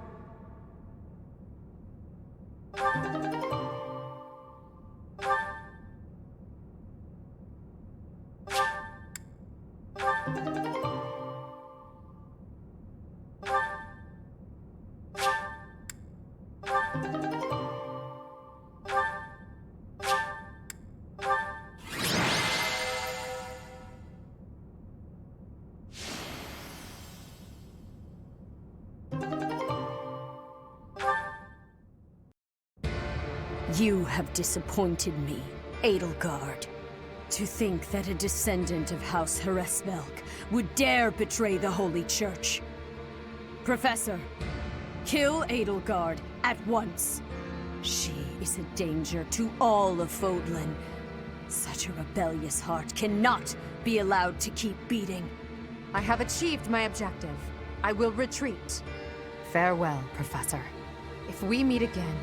[SPEAKER 21] You have disappointed me, Edelgard. To think that a descendant of House Hresvelg would dare betray the Holy Church. Professor, kill Edelgard at once. She is a danger to all of Fódlan. Such a rebellious heart cannot be allowed to keep beating.
[SPEAKER 20] I have achieved my objective. I will retreat. Farewell, Professor. If we meet again,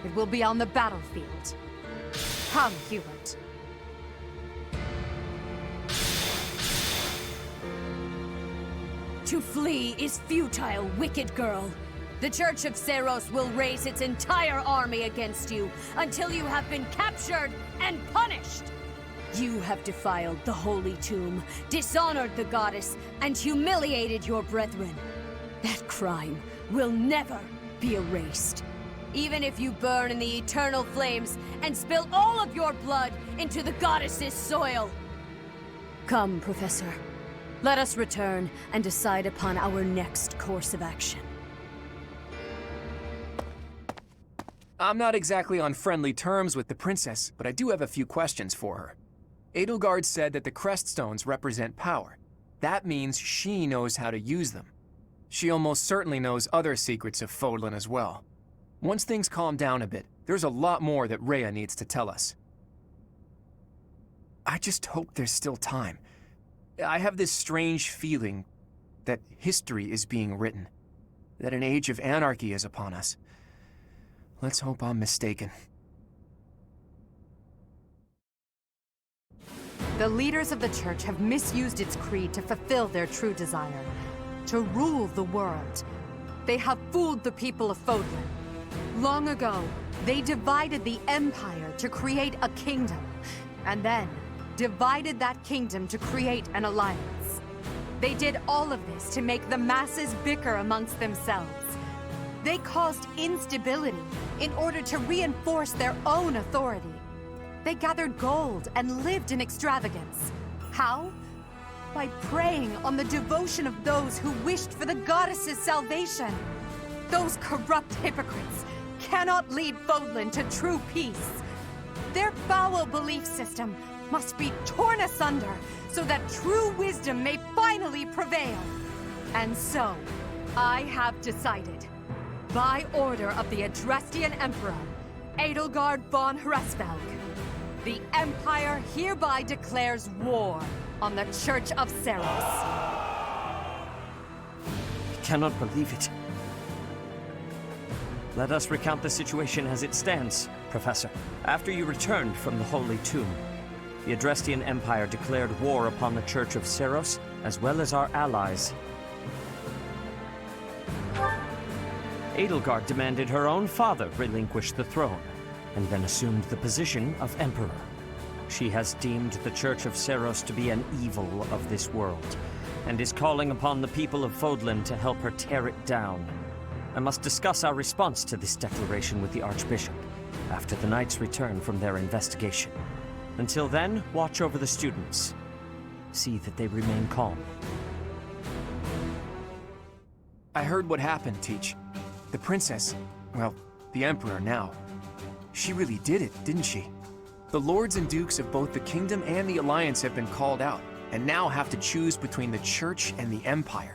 [SPEAKER 20] it will be on the battlefield. Come, Hubert.
[SPEAKER 21] To flee is futile, wicked girl. The Church of Seiros will raise its entire army against you until you have been captured and punished. You have defiled the Holy Tomb, dishonored the goddess, and humiliated your brethren. That crime will never be erased. Even if you burn in the eternal flames and spill all of your blood into the goddess's soil. Come, Professor. Let us return and decide upon our next course of action.
[SPEAKER 4] I'm not exactly on friendly terms with the princess, but I do have a few questions for her. Edelgard said that the Creststones represent power. That means she knows how to use them. She almost certainly knows other secrets of Fódlan as well. Once things calm down a bit, there's a lot more that Rhea needs to tell us. I just hope there's still time. I have this strange feeling that history is being written, that an age of anarchy is upon us. Let's hope I'm mistaken.
[SPEAKER 20] The leaders of the Church have misused its creed to fulfill their true desire, to rule the world. They have fooled the people of Fódlan. Long ago, they divided the Empire to create a kingdom, and then divided that kingdom to create an alliance. They did all of this to make the masses bicker amongst themselves. They caused instability in order to reinforce their own authority. They gathered gold and lived in extravagance. How? By preying on the devotion of those who wished for the goddess's salvation. Those corrupt hypocrites cannot lead Fódlan to true peace. Their foul belief system must be torn asunder so that true wisdom may finally prevail. And so, I have decided, by order of the Adrestian Emperor, Edelgard von Hresvelg, the Empire hereby declares war on the Church of Seiros.
[SPEAKER 2] I cannot believe it. Let us recount the situation as it stands, Professor. After you returned from the Holy Tomb, the Adrestian Empire declared war upon the Church of Seiros, as well as our allies. Edelgard demanded her own father relinquish the throne. and then assumed the position of Emperor. She has deemed the Church of Seiros to be an evil of this world, and is calling upon the people of Fódlan to help her tear it down. I must discuss our response to this declaration with the Archbishop, after the Knights return from their investigation. Until then, watch over the students. See that they remain calm.
[SPEAKER 17] I heard what happened, Teach. The princess, well, the Emperor now. She really did it, didn't she? The lords and dukes of both the Kingdom and the Alliance have been called out, and now have to choose between the Church and the Empire.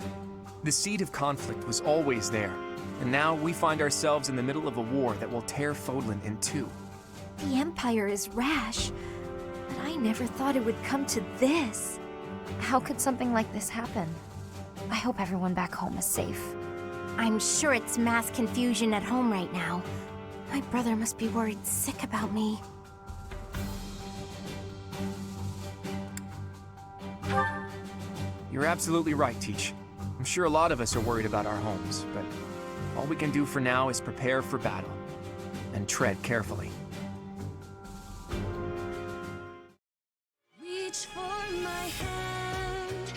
[SPEAKER 17] The seed of conflict was always there, and now we find ourselves in the middle of a war that will tear Fódlan in two.
[SPEAKER 18] The Empire is rash, but I never thought it would come to this.
[SPEAKER 5] How could something like this happen? I hope everyone back home is safe.
[SPEAKER 18] I'm sure it's mass confusion at home right now. My brother must be worried sick about me.
[SPEAKER 17] You're absolutely right, Teach. I'm sure a lot of us are worried about our homes, but all we can do for now is prepare for battle and tread carefully.
[SPEAKER 1] Reach for my hand,